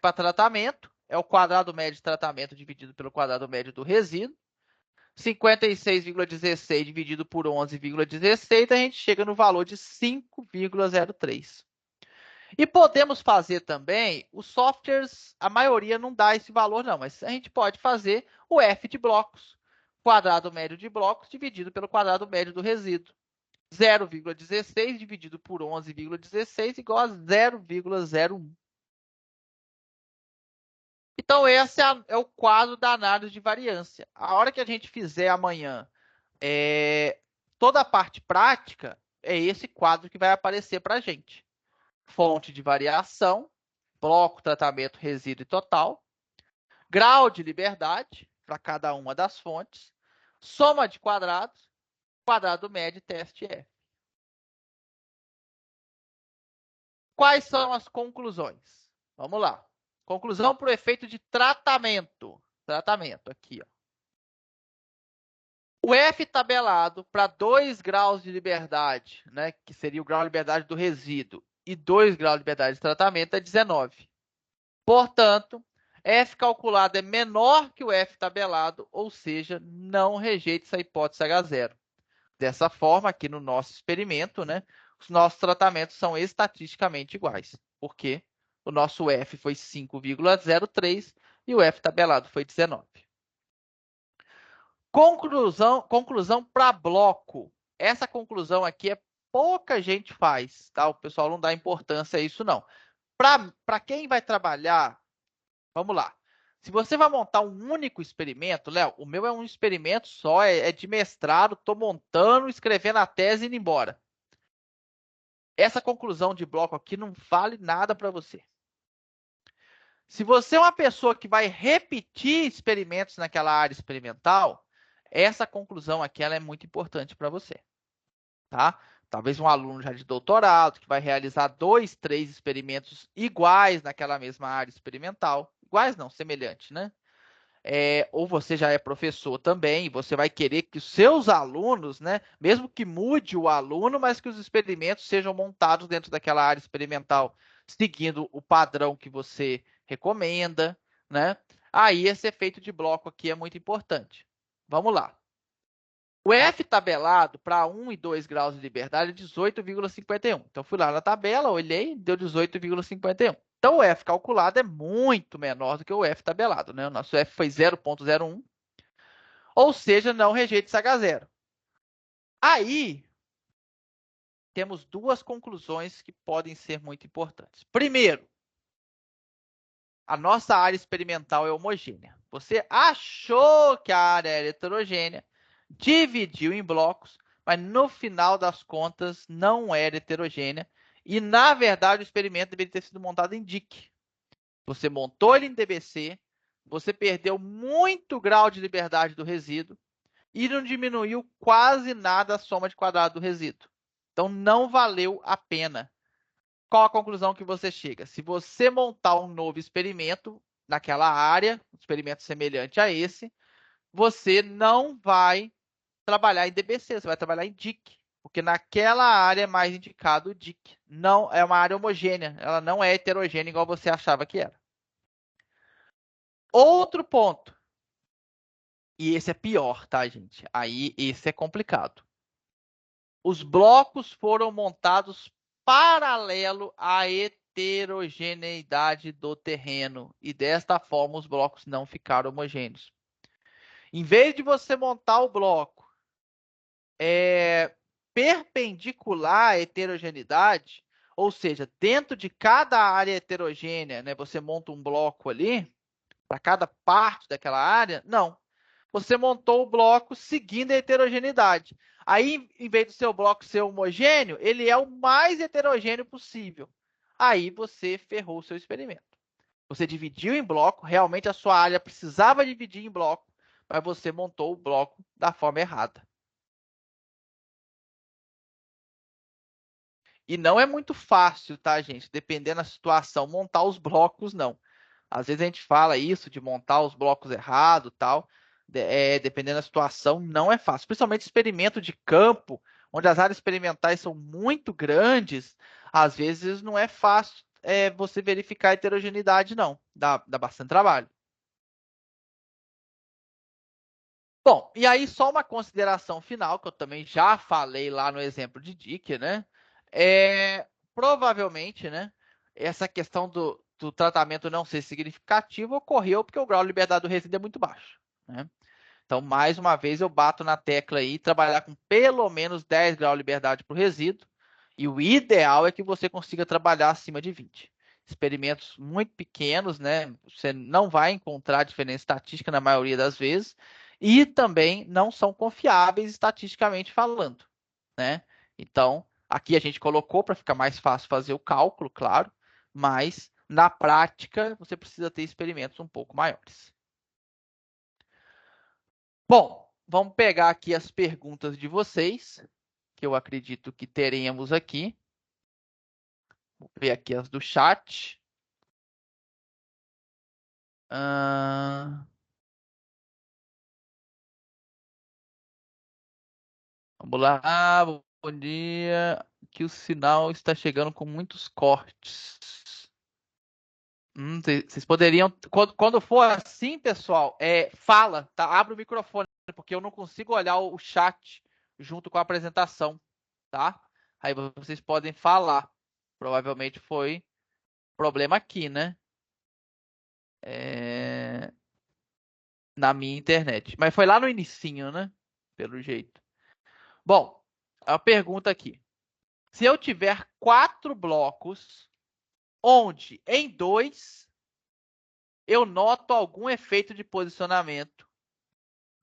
para tratamento, é o quadrado médio de tratamento dividido pelo quadrado médio do resíduo. 56,16 dividido por 11,16, a gente chega no valor de 5,03. E podemos fazer também, os softwares, a maioria não dá esse valor não, mas a gente pode fazer o F de blocos. Quadrado médio de blocos dividido pelo quadrado médio do resíduo. 0,16 dividido por 11,16 igual a 0,01. Então, esse é o quadro da análise de variância. A hora que a gente fizer amanhã toda a parte prática, é esse quadro que vai aparecer para a gente. Fonte de variação, bloco, tratamento, resíduo e total, grau de liberdade para cada uma das fontes, soma de quadrados, quadrado médio e teste F. Quais são as conclusões? Vamos lá. Conclusão para o efeito de tratamento. Tratamento, aqui, ó. O F tabelado para 2 graus de liberdade, né, que seria o grau de liberdade do resíduo, e 2 graus de liberdade de tratamento é 19. Portanto, F calculado é menor que o F tabelado, ou seja, não rejeita essa hipótese H0. Dessa forma, aqui no nosso experimento, né, os nossos tratamentos são estatisticamente iguais, porque o nosso F foi 5,03 e o F tabelado foi 19. Conclusão para bloco. Essa conclusão aqui pouca gente faz, tá? O pessoal não dá importância a isso, não. Para quem vai trabalhar, vamos lá. Se você vai montar um único experimento, Léo, o meu é um experimento só, é de mestrado, estou montando, escrevendo a tese e indo embora. Essa conclusão de bloco aqui não vale nada para você. Se você é uma pessoa que vai repetir experimentos naquela área experimental, essa conclusão aqui ela é muito importante para você, tá? Talvez um aluno já de doutorado que vai realizar 2, 3 experimentos iguais naquela mesma área experimental, iguais não, semelhantes, né? Ou você já é professor também, você vai querer que os seus alunos, né, mesmo que mude o aluno, mas que os experimentos sejam montados dentro daquela área experimental, seguindo o padrão que você recomenda, né? Aí esse efeito de bloco aqui é muito importante. Vamos lá. O F tabelado para 1 e 2 graus de liberdade é 18,51. Então, fui lá na tabela, olhei, deu 18,51. Então, o F calculado é muito menor do que o F tabelado, né? O nosso F foi 0,01, ou seja, não rejeita esse H0. Aí, temos duas conclusões que podem ser muito importantes. Primeiro, a nossa área experimental é homogênea. Você achou que a área era heterogênea, dividiu em blocos, mas no final das contas não era heterogênea. E, na verdade, o experimento deveria ter sido montado em DIC. Você montou ele em DBC, você perdeu muito grau de liberdade do resíduo e não diminuiu quase nada a soma de quadrado do resíduo. Então, não valeu a pena. Qual a conclusão que você chega? Se você montar um novo experimento naquela área, um experimento semelhante a esse, você não vai trabalhar em DBC, você vai trabalhar em DIC, porque naquela área é mais indicado o DIC. Não é uma área homogênea, ela não é heterogênea igual você achava que era. Outro ponto, e esse é pior, tá, gente? Aí esse é complicado. Os blocos foram montados paralelo à heterogeneidade do terreno e desta forma os blocos não ficaram homogêneos. Em vez de você montar o bloco perpendicular à heterogeneidade, ou seja, dentro de cada área heterogênea, né, você monta um bloco ali para cada parte daquela área, não. Você montou o bloco seguindo a heterogeneidade. Aí, em vez do seu bloco ser homogêneo, ele é o mais heterogêneo possível. Aí você ferrou o seu experimento. Você dividiu em bloco, realmente a sua área precisava dividir em bloco, mas você montou o bloco da forma errada. E não é muito fácil, tá, gente? Dependendo da situação, montar os blocos, não. Às vezes a gente fala isso de montar os blocos errado, tal. Dependendo da situação, não é fácil. Principalmente experimento de campo, onde as áreas experimentais são muito grandes, às vezes não é fácil você verificar a heterogeneidade, não. Dá bastante trabalho. Bom, e aí só uma consideração final, que eu também já falei lá no exemplo de Dick, né? Provavelmente, né? Essa questão do tratamento não ser significativo ocorreu porque o grau de liberdade do resíduo é muito baixo, né? Então, mais uma vez, eu bato na tecla aí, trabalhar com pelo menos 10 graus de liberdade para o resíduo, e o ideal é que você consiga trabalhar acima de 20. Experimentos muito pequenos, né? Você não vai encontrar diferença estatística na maioria das vezes, e também não são confiáveis estatisticamente falando, né? Então, aqui a gente colocou para ficar mais fácil fazer o cálculo, claro, mas na prática você precisa ter experimentos um pouco maiores. Bom, vamos pegar aqui as perguntas de vocês, que eu acredito que teremos aqui. Vou ver aqui as do chat. Ah, Vamos lá. Bom dia. Que o sinal está chegando com muitos cortes. Vocês poderiam. Quando for assim, pessoal, fala, tá? Abre o microfone, porque eu não consigo olhar o chat junto com a apresentação, tá? Aí vocês podem falar. Provavelmente foi problema aqui, né? Na minha internet. Mas foi lá no inicinho, né? Pelo jeito. Bom, a pergunta aqui. Se eu tiver 4 blocos, onde em 2 eu noto algum efeito de posicionamento,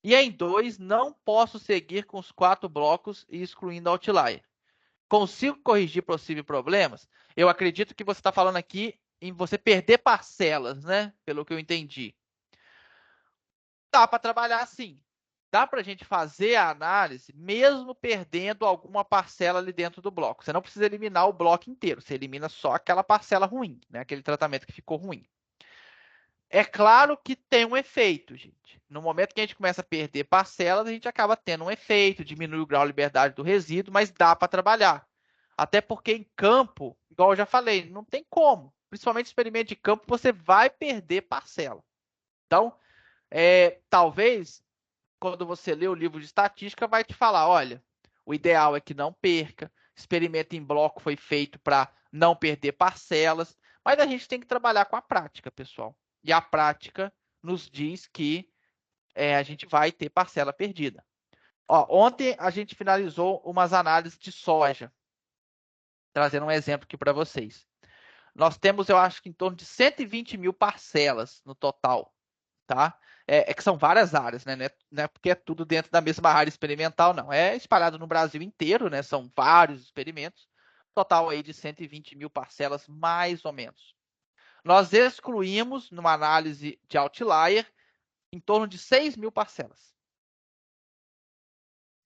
e em 2 não posso seguir com os 4 blocos e excluindo a outlier, consigo corrigir possíveis problemas? Eu acredito que você está falando aqui em você perder parcelas, né? Pelo que eu entendi. Dá para trabalhar assim. Dá para a gente fazer a análise mesmo perdendo alguma parcela ali dentro do bloco. Você não precisa eliminar o bloco inteiro, você elimina só aquela parcela ruim, né? Aquele tratamento que ficou ruim. É claro que tem um efeito, gente. No momento que a gente começa a perder parcelas, a gente acaba tendo um efeito, diminui o grau de liberdade do resíduo, mas dá para trabalhar. Até porque em campo, igual eu já falei, não tem como. Principalmente experimento de campo, você vai perder parcela. Então, talvez quando você lê o livro de estatística, vai te falar: olha, o ideal é que não perca, experimento em bloco foi feito para não perder parcelas, mas a gente tem que trabalhar com a prática, pessoal. E a prática nos diz que a gente vai ter parcela perdida. Ó, ontem a gente finalizou umas análises de soja, trazendo um exemplo aqui para vocês. Nós temos, eu acho que em torno de 120 mil parcelas no total, tá? Que são várias áreas, né? Não é porque é tudo dentro da mesma área experimental, não. É espalhado no Brasil inteiro, né? São vários experimentos. Total aí de 120 mil parcelas, mais ou menos. Nós excluímos, numa análise de outlier, em torno de 6 mil parcelas.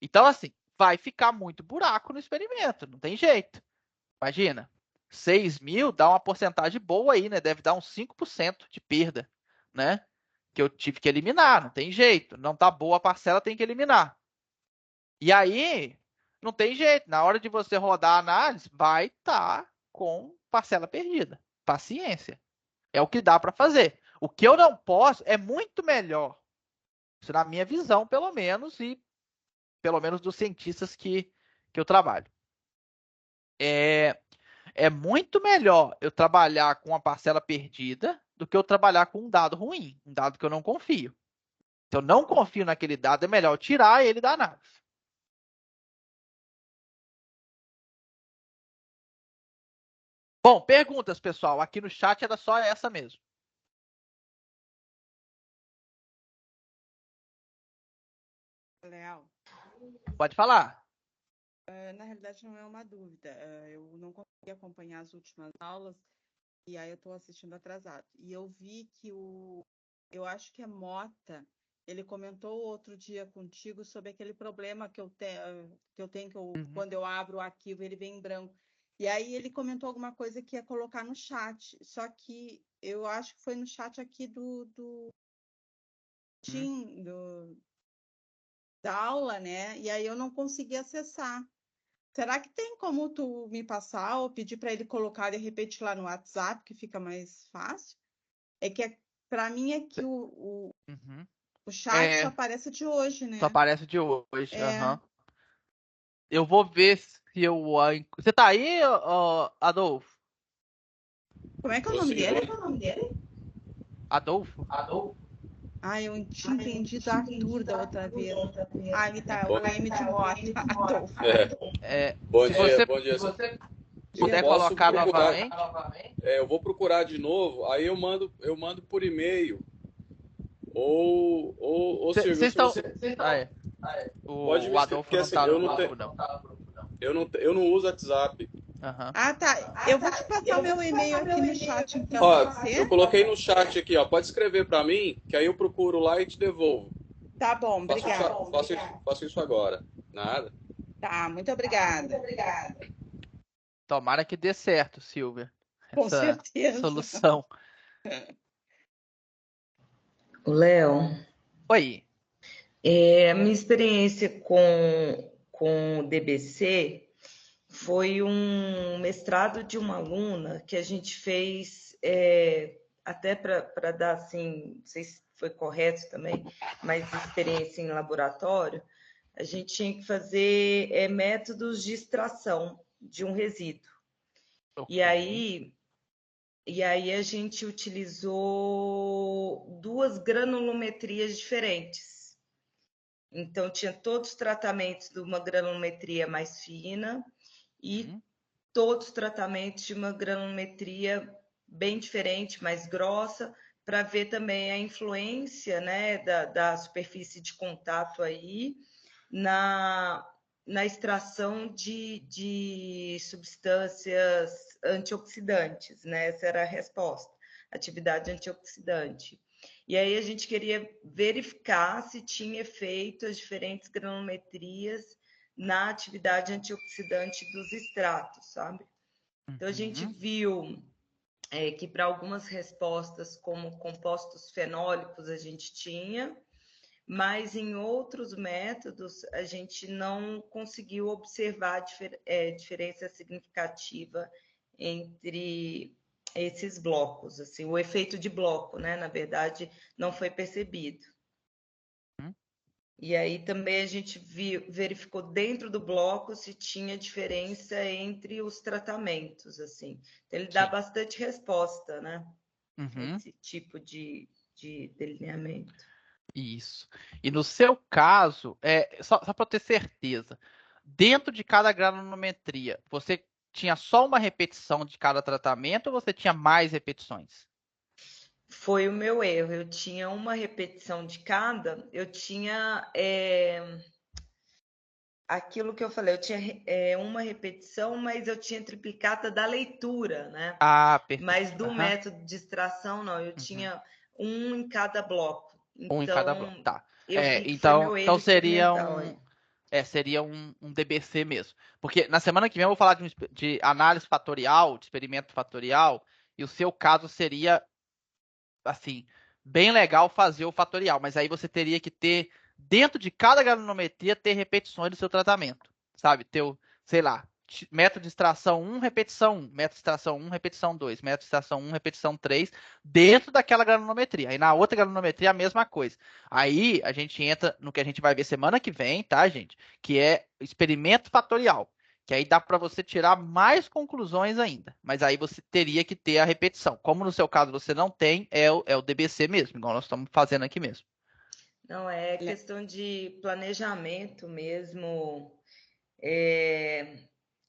Então, assim, vai ficar muito buraco no experimento, não tem jeito. Imagina, 6 mil dá uma porcentagem boa aí, né? Deve dar uns 5% de perda, né? Que eu tive que eliminar, não tem jeito. Não tá boa a parcela, tem que eliminar. E aí, não tem jeito. Na hora de você rodar a análise, vai estar com parcela perdida. Paciência. É o que dá para fazer. O que eu não posso é muito melhor. Isso na minha visão, pelo menos, e pelo menos dos cientistas que eu trabalho. É muito melhor eu trabalhar com uma parcela perdida do que eu trabalhar com um dado ruim, um dado que eu não confio. Se eu não confio naquele dado, é melhor eu tirar ele da análise. Bom, perguntas, pessoal. Aqui no chat era só essa mesmo. Leal, Pode falar. na realidade não é uma dúvida. Eu não consegui acompanhar as últimas aulas e aí eu estou assistindo atrasado. E eu vi que eu acho que é Mota, ele comentou outro dia contigo sobre aquele problema que eu tenho, Uhum. quando eu abro o arquivo ele vem em branco. E aí ele comentou alguma coisa que ia colocar no chat. Só que eu acho que foi no chat aqui do Team, da aula, né? E aí eu não consegui acessar. Será que tem como tu me passar ou pedir para ele colocar de repente lá no WhatsApp, que fica mais fácil? É que para mim é que Uhum. o chat só É, aparece de hoje, só né? aparece de hoje. É. Uhum. Eu vou ver se eu. Você tá aí, Adolfo? Como é que é o Tô nome sim, tô. dele? Adolfo? Ah, eu tinha entendido Arthur da outra vez. Ah, ele tá, Bom, o M de moto, Adolfo. bom Se dia, você bom dia. Eu puder posso colocar procurar, novamente. eu vou procurar de novo, aí eu mando por e-mail. Ou Vocês Silvio, se estão. você Ah, é. pode O me escrever, Adolfo porque não assim, tá no grupo, não. eu não uso WhatsApp. Uhum. Ah, tá. Eu vou te passar meu e-mail aqui no chat, então, Ó, pode eu ser? coloquei no chat aqui, ó, pode escrever para mim, que aí eu procuro lá e te devolvo. Tá bom, obrigada. Faço isso agora. Nada. Tá, muito obrigada. Tomara que dê certo, Silvia, Com essa certeza. solução. O Léo, Oi. a minha experiência com o DBC foi um mestrado de uma aluna que a gente fez, até para dar, assim, não sei se foi correto também, mas experiência em laboratório, a gente tinha que fazer métodos de extração de um resíduo. Ok. E aí a gente utilizou 2 granulometrias diferentes. Então, tinha todos os tratamentos de uma granulometria mais fina e todos os tratamentos de uma granulometria bem diferente, mais grossa, para ver também a influência, né, da superfície de contato aí na extração de substâncias antioxidantes, né? Essa era a resposta, atividade antioxidante. E aí a gente queria verificar se tinha efeito as diferentes granulometrias na atividade antioxidante dos extratos, sabe? Então a gente viu que para algumas respostas, como compostos fenólicos, a gente tinha, mas em outros métodos a gente não conseguiu observar diferença significativa entre esses blocos, assim, o efeito de bloco, né? Na verdade, não foi percebido. E aí também a gente verificou dentro do bloco se tinha diferença entre os tratamentos, assim. Então, ele dá bastante resposta, né? Esse tipo de delineamento. Isso. E no seu caso, só para eu ter certeza, dentro de cada granulometria, você tinha só uma repetição de cada tratamento ou você tinha mais repetições? Foi o meu erro. Eu tinha uma repetição de cada, eu tinha aquilo que eu falei, eu tinha uma repetição, mas eu tinha triplicata da leitura, né? Ah, perfeito. Mas do método de extração, não, eu tinha um em cada bloco. Um em cada bloco, tá. Eu vi que foi meu erro Então seria experimental. seria um DBC mesmo. Porque na semana que vem eu vou falar de análise fatorial, de experimento fatorial, e o seu caso seria, assim, bem legal fazer o fatorial, mas aí você teria que ter, dentro de cada granulometria, ter repetições do seu tratamento, sabe? Ter, sei lá, método de extração 1, repetição 1, método de extração 1, repetição 2, método de extração 1, repetição 3, dentro daquela granulometria. Aí na outra granulometria a mesma coisa. Aí a gente entra no que a gente vai ver semana que vem, tá, gente? Que é experimento fatorial. Que aí dá para você tirar mais conclusões ainda. Mas aí você teria que ter a repetição. Como no seu caso você não tem, é o DBC mesmo, igual nós estamos fazendo aqui mesmo. Não, é questão de planejamento mesmo.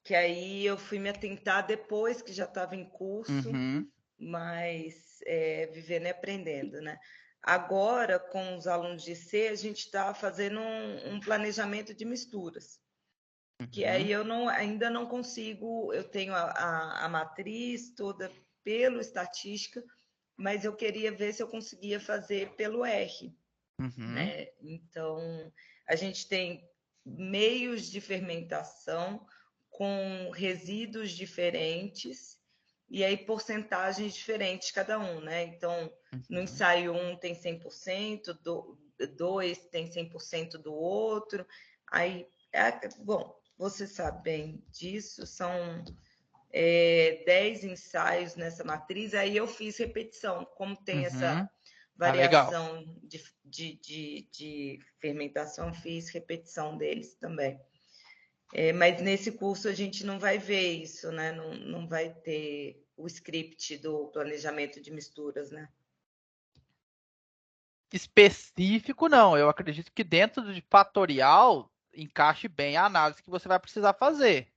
Que aí eu fui me atentar depois que já estava em curso, mas vivendo e aprendendo, né? Agora, com os alunos de C, a gente está fazendo um planejamento de misturas. Que aí eu ainda não consigo, eu tenho a matriz toda pelo estatística, mas eu queria ver se eu conseguia fazer pelo R. Né? Então, a gente tem meios de fermentação com resíduos diferentes e aí porcentagens diferentes cada um, né? Então, no ensaio 1 tem 100%, 2 tem 100% do outro. Aí, bom, você sabe bem disso, são 10 ensaios nessa matriz, aí eu fiz repetição, como tem essa variação de fermentação, fiz repetição deles também. Mas nesse curso a gente não vai ver isso, né? Não vai ter o script do planejamento de misturas, né? Específico, não. Eu acredito que dentro de fatorial encaixe bem a análise que você vai precisar fazer,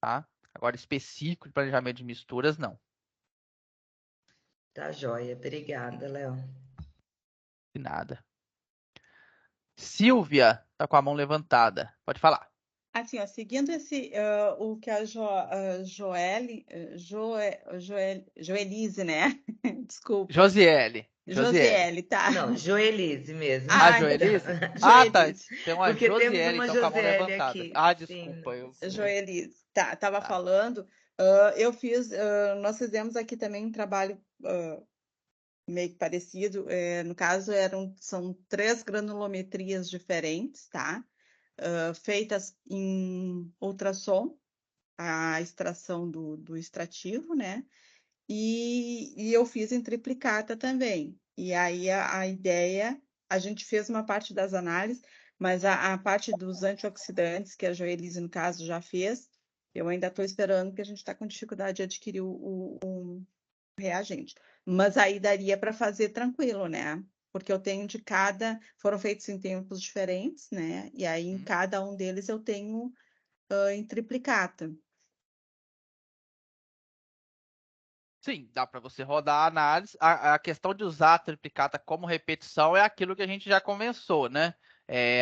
tá? Agora, específico de planejamento de misturas, não. Tá joia. Obrigada, Léo. De nada. Silvia tá com a mão levantada. Pode falar. Assim, ó, seguindo o que a Joelise, né? Desculpa. Josiele. Josiele, tá. Não, Joelise mesmo. Joelise? Tá. Tá. Tem uma Porque Josiele, temos uma então, com a mão Josiele levantada. aqui. Desculpa. Joelise, tava falando. Nós fizemos aqui também um trabalho meio que parecido. No caso, são 3 granulometrias diferentes, tá? feitas em ultrassom, a extração do extrativo, né? E eu fiz em triplicata também. E aí a ideia, a gente fez uma parte das análises, mas a parte dos antioxidantes, que a Joelise, no caso, já fez, eu ainda estou esperando, porque a gente está com dificuldade de adquirir o reagente. Mas aí daria para fazer tranquilo, né? Porque eu tenho de cada, foram feitos em tempos diferentes, né? E aí em cada um deles eu tenho em triplicata. Sim, dá para você rodar a análise. A questão de usar a triplicata como repetição é aquilo que a gente já conversou, né?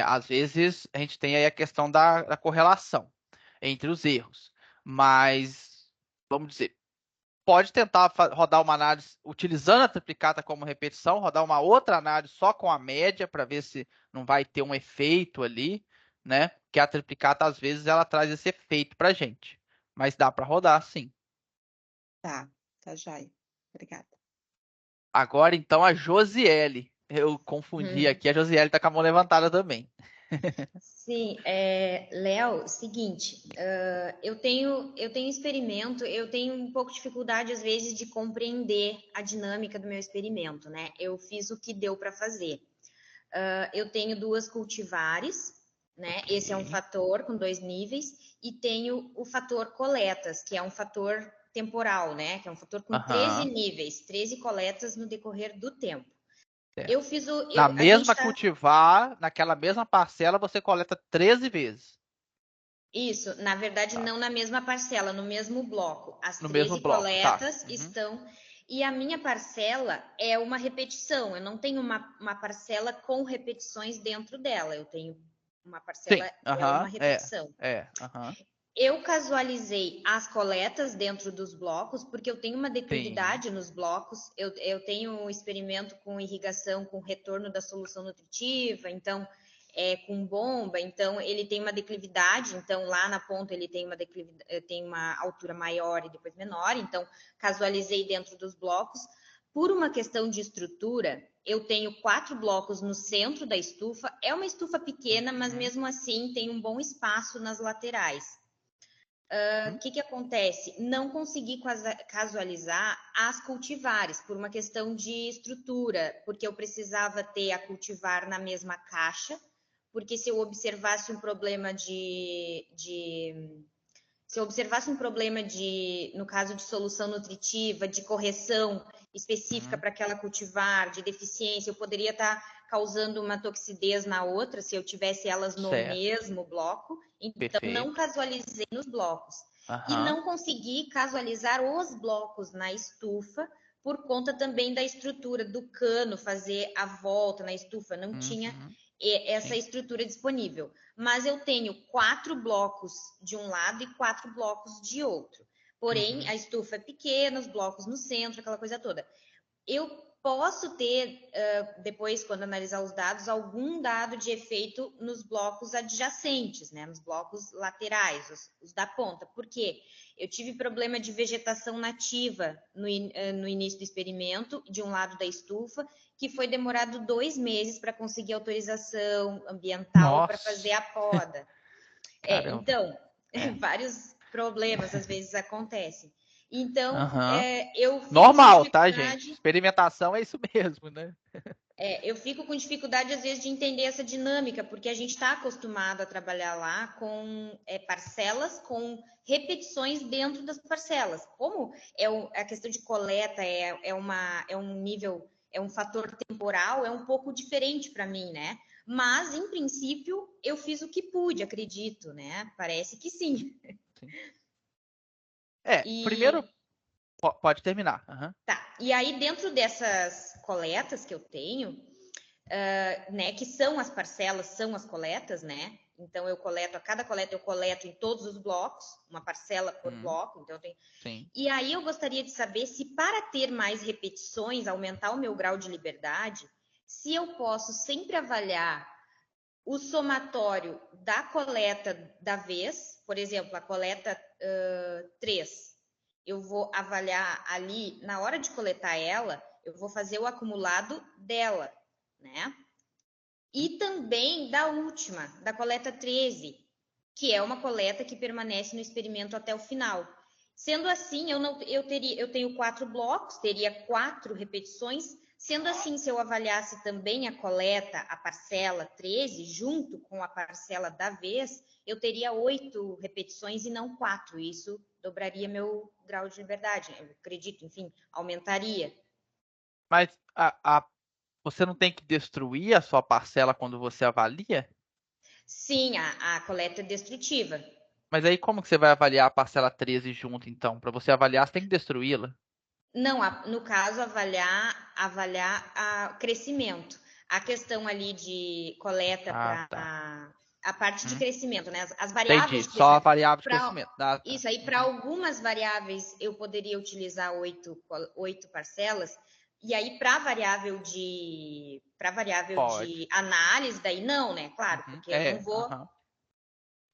Às vezes a gente tem aí a questão da correlação entre os erros, mas vamos dizer, pode tentar rodar uma análise utilizando a triplicata como repetição, rodar uma outra análise só com a média para ver se não vai ter um efeito ali, né? Que a triplicata às vezes ela traz esse efeito para gente, mas dá para rodar sim. Tá, joia. Obrigada. Agora, então, a Josiele. Eu confundi aqui, a Josiele tá com a mão levantada também. Sim, Léo, seguinte, eu tenho experimento, eu tenho um pouco de dificuldade, às vezes, de compreender a dinâmica do meu experimento, né? Eu fiz o que deu para fazer. Eu tenho 2 cultivares, né? Okay. Esse é um fator com 2 níveis, e tenho o fator coletas, que é um fator temporal, né? Que é um fator com 13 níveis, 13 coletas no decorrer do tempo. Eu fiz o. Na mesma cultivar, naquela mesma parcela, você coleta 13 vezes. Isso, na verdade, não na mesma parcela, no mesmo bloco. As no 13 mesmo bloco, coletas estão. E a minha parcela é uma repetição. Eu não tenho uma parcela com repetições dentro dela. Eu tenho uma parcela que é uma repetição. Eu casualizei as coletas dentro dos blocos, porque eu tenho uma declividade nos blocos. Eu tenho um experimento com irrigação, com retorno da solução nutritiva, então, com bomba, então ele tem uma declividade, então lá na ponta ele tem tem uma altura maior e depois menor, então casualizei dentro dos blocos. Por uma questão de estrutura, eu tenho 4 blocos no centro da estufa. É uma estufa pequena, mas mesmo assim tem um bom espaço nas laterais. O que acontece? Não consegui casualizar as cultivares por uma questão de estrutura, porque eu precisava ter a cultivar na mesma caixa, porque se eu observasse um problema no caso de solução nutritiva, de correção específica para aquela cultivar, de deficiência, eu poderia estar causando uma toxidez na outra, se eu tivesse elas no mesmo bloco. Então, não casualizei nos blocos. E não consegui casualizar os blocos na estufa, por conta também da estrutura do cano, fazer a volta na estufa. Não tinha essa estrutura disponível. Mas eu tenho 4 blocos de um lado e 4 blocos de outro. Porém, a estufa é pequena, os blocos no centro, aquela coisa toda. Eu posso ter, depois, quando analisar os dados, algum dado de efeito nos blocos adjacentes, né? Nos blocos laterais, os da ponta. Por quê? Eu tive problema de vegetação nativa no início do experimento, de um lado da estufa, que foi demorado 2 meses para conseguir autorização ambiental para fazer a poda. Então, vários problemas às vezes acontecem. Então, eu fico normal, tá, gente? Experimentação é isso mesmo, né? Eu fico com dificuldade, às vezes, de entender essa dinâmica, porque a gente está acostumado a trabalhar lá com parcelas, com repetições dentro das parcelas. Como a questão de coleta é um nível, é um fator temporal, é um pouco diferente para mim, né? Mas, em princípio, eu fiz o que pude, acredito, né? Parece que sim. Primeiro, pode terminar. Tá, e aí dentro dessas coletas que eu tenho, né, que são as parcelas, são as coletas, né? Então a cada coleta eu coleto em todos os blocos, uma parcela por bloco, então eu tenho. Sim. E aí eu gostaria de saber se para ter mais repetições, aumentar o meu grau de liberdade, se eu posso sempre avaliar o somatório da coleta da vez, por exemplo, a coleta 3, eu vou avaliar ali, na hora de coletar ela, eu vou fazer o acumulado dela, né? E também da última, da coleta 13, que é uma coleta que permanece no experimento até o final. Sendo assim, eu tenho 4 blocos, teria 4 repetições. Sendo assim, se eu avaliasse também a coleta, a parcela 13, junto com a parcela da vez, eu teria 8 repetições e não 4. Isso dobraria meu grau de liberdade, eu acredito, enfim, aumentaria. Mas você não tem que destruir a sua parcela quando você avalia? Sim, a coleta é destrutiva. Mas aí como que você vai avaliar a parcela 13 junto, então? Para você avaliar, você tem que destruí-la. Não, no caso, avaliar o crescimento. A questão ali de coleta Ah, para tá. a parte de Hum. crescimento, né? As Entendi. variáveis de Só a crescimento. variável de crescimento. Ah, tá. Isso aí, para algumas variáveis, eu poderia utilizar 8 parcelas. E aí, para a variável de Pode. análise, daí não, né? Claro, porque eu não vou. Aham.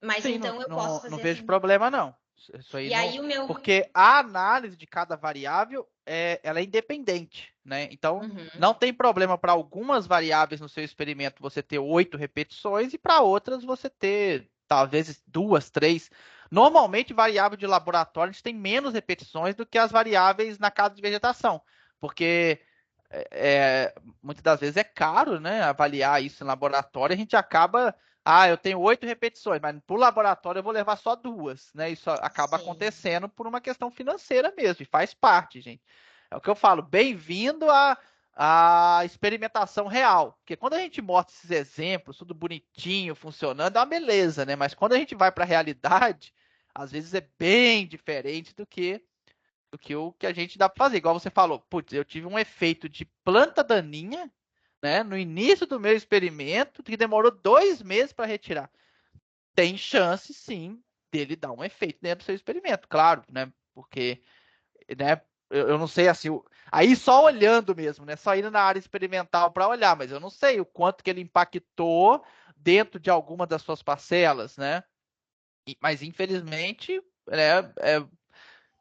Mas Sim, então eu posso não fazer vejo assim. problema, não. Isso aí E não. aí o meu. Porque a análise de cada variável ela é independente, né? Então, Uhum. não tem problema para algumas variáveis no seu experimento você ter 8 repetições e para outras você ter, talvez, 2, 3. Normalmente, variável de laboratório a gente tem menos repetições do que as variáveis na casa de vegetação. Porque muitas das vezes é caro, né? Avaliar isso em laboratório, a gente acaba. Eu tenho 8 repetições, mas para o laboratório eu vou levar só 2, né? Isso acaba Sim. acontecendo por uma questão financeira mesmo, e faz parte, gente. É o que eu falo, bem-vindo à experimentação real. Porque quando a gente mostra esses exemplos, tudo bonitinho, funcionando, é uma beleza, né? Mas quando a gente vai para a realidade, às vezes é bem diferente do que o que a gente dá para fazer. Igual você falou, putz, eu tive um efeito de planta daninha, né, no início do meu experimento, que demorou 2 meses para retirar. Tem chance, sim, dele dar um efeito dentro do seu experimento, claro, né? Porque, né, eu não sei assim, aí só olhando mesmo, né? Só indo na área experimental para olhar, mas eu não sei o quanto que ele impactou dentro de alguma das suas parcelas, né? Mas infelizmente,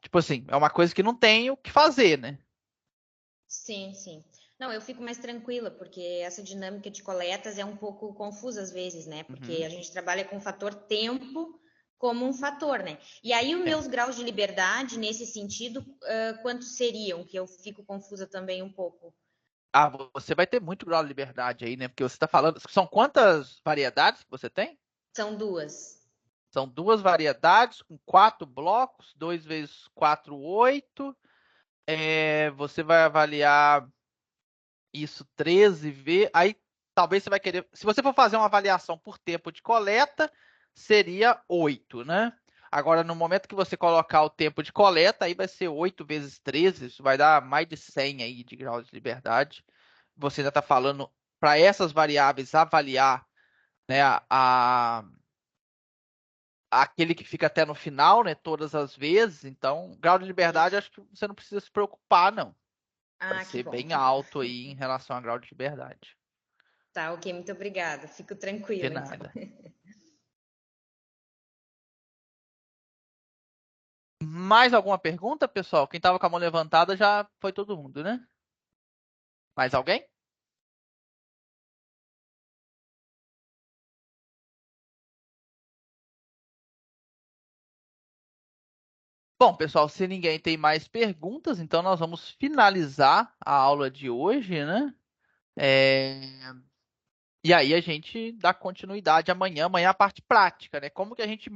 tipo assim, é uma coisa que não tem o que fazer, né? Sim, sim. Não, eu fico mais tranquila, porque essa dinâmica de coletas é um pouco confusa às vezes, né? Porque a gente trabalha com o fator tempo como um fator, né? E aí os meus graus de liberdade, nesse sentido, quantos seriam? Que eu fico confusa também um pouco. Você vai ter muito grau de liberdade aí, né? Porque você está falando. São quantas variedades que você tem? São 2. São 2 variedades com 4 blocos, 2 vezes 4, 8. Você vai avaliar isso 13 vezes. Aí talvez você vai querer. Se você for fazer uma avaliação por tempo de coleta, seria 8, né? Agora, no momento que você colocar o tempo de coleta, aí vai ser 8 vezes 13, isso vai dar mais de 100 aí de grau de liberdade. Você já está falando para essas variáveis avaliar, né, aquele que fica até no final, né, todas as vezes. Então, grau de liberdade, acho que você não precisa se preocupar, não. Vai Ah, que ser bom, bem que bom. alto aí em relação ao grau de liberdade. Tá, ok, muito obrigada. Fico De tranquila, então. nada. Mais alguma pergunta, pessoal? Quem estava com a mão levantada já foi todo mundo, né? Mais alguém? Bom, pessoal, se ninguém tem mais perguntas, então nós vamos finalizar a aula de hoje, né? É, E aí a gente dá continuidade amanhã. Amanhã a parte prática, né? Como que a gente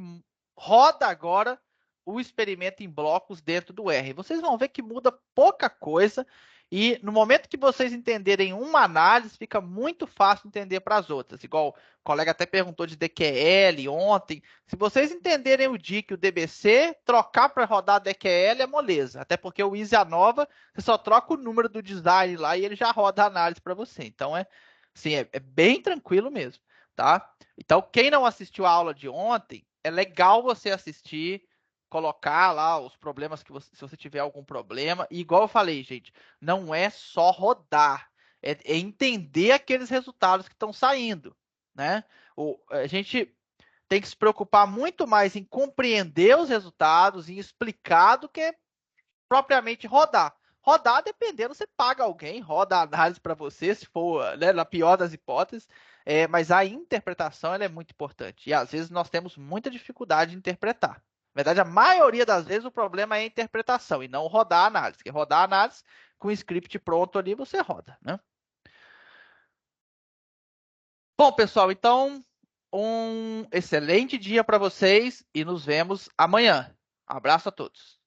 roda agora o experimento em blocos dentro do R. Vocês vão ver que muda pouca coisa e no momento que vocês entenderem uma análise, fica muito fácil entender para as outras. Igual o colega até perguntou de DQL ontem. Se vocês entenderem o DIC e o DBC, trocar para rodar DQL é moleza. Até porque o Easy Nova, você só troca o número do design lá e ele já roda a análise para você. Então sim, é bem tranquilo mesmo, tá? Então, quem não assistiu a aula de ontem, é legal você assistir, colocar lá os problemas que se você tiver algum problema. E igual eu falei, gente, não é só rodar, é entender aqueles resultados que estão saindo, né? A gente tem que se preocupar muito mais em compreender os resultados, em explicar do que propriamente rodar. Rodar, dependendo, você paga alguém, roda a análise para você, se for, né, na pior das hipóteses. Mas a interpretação ela é muito importante. E às vezes nós temos muita dificuldade de interpretar. Na verdade, a maioria das vezes o problema é a interpretação e não rodar a análise. Porque rodar a análise, com o script pronto ali, você roda, né? Bom, pessoal, então, um excelente dia para vocês e nos vemos amanhã. Um abraço a todos.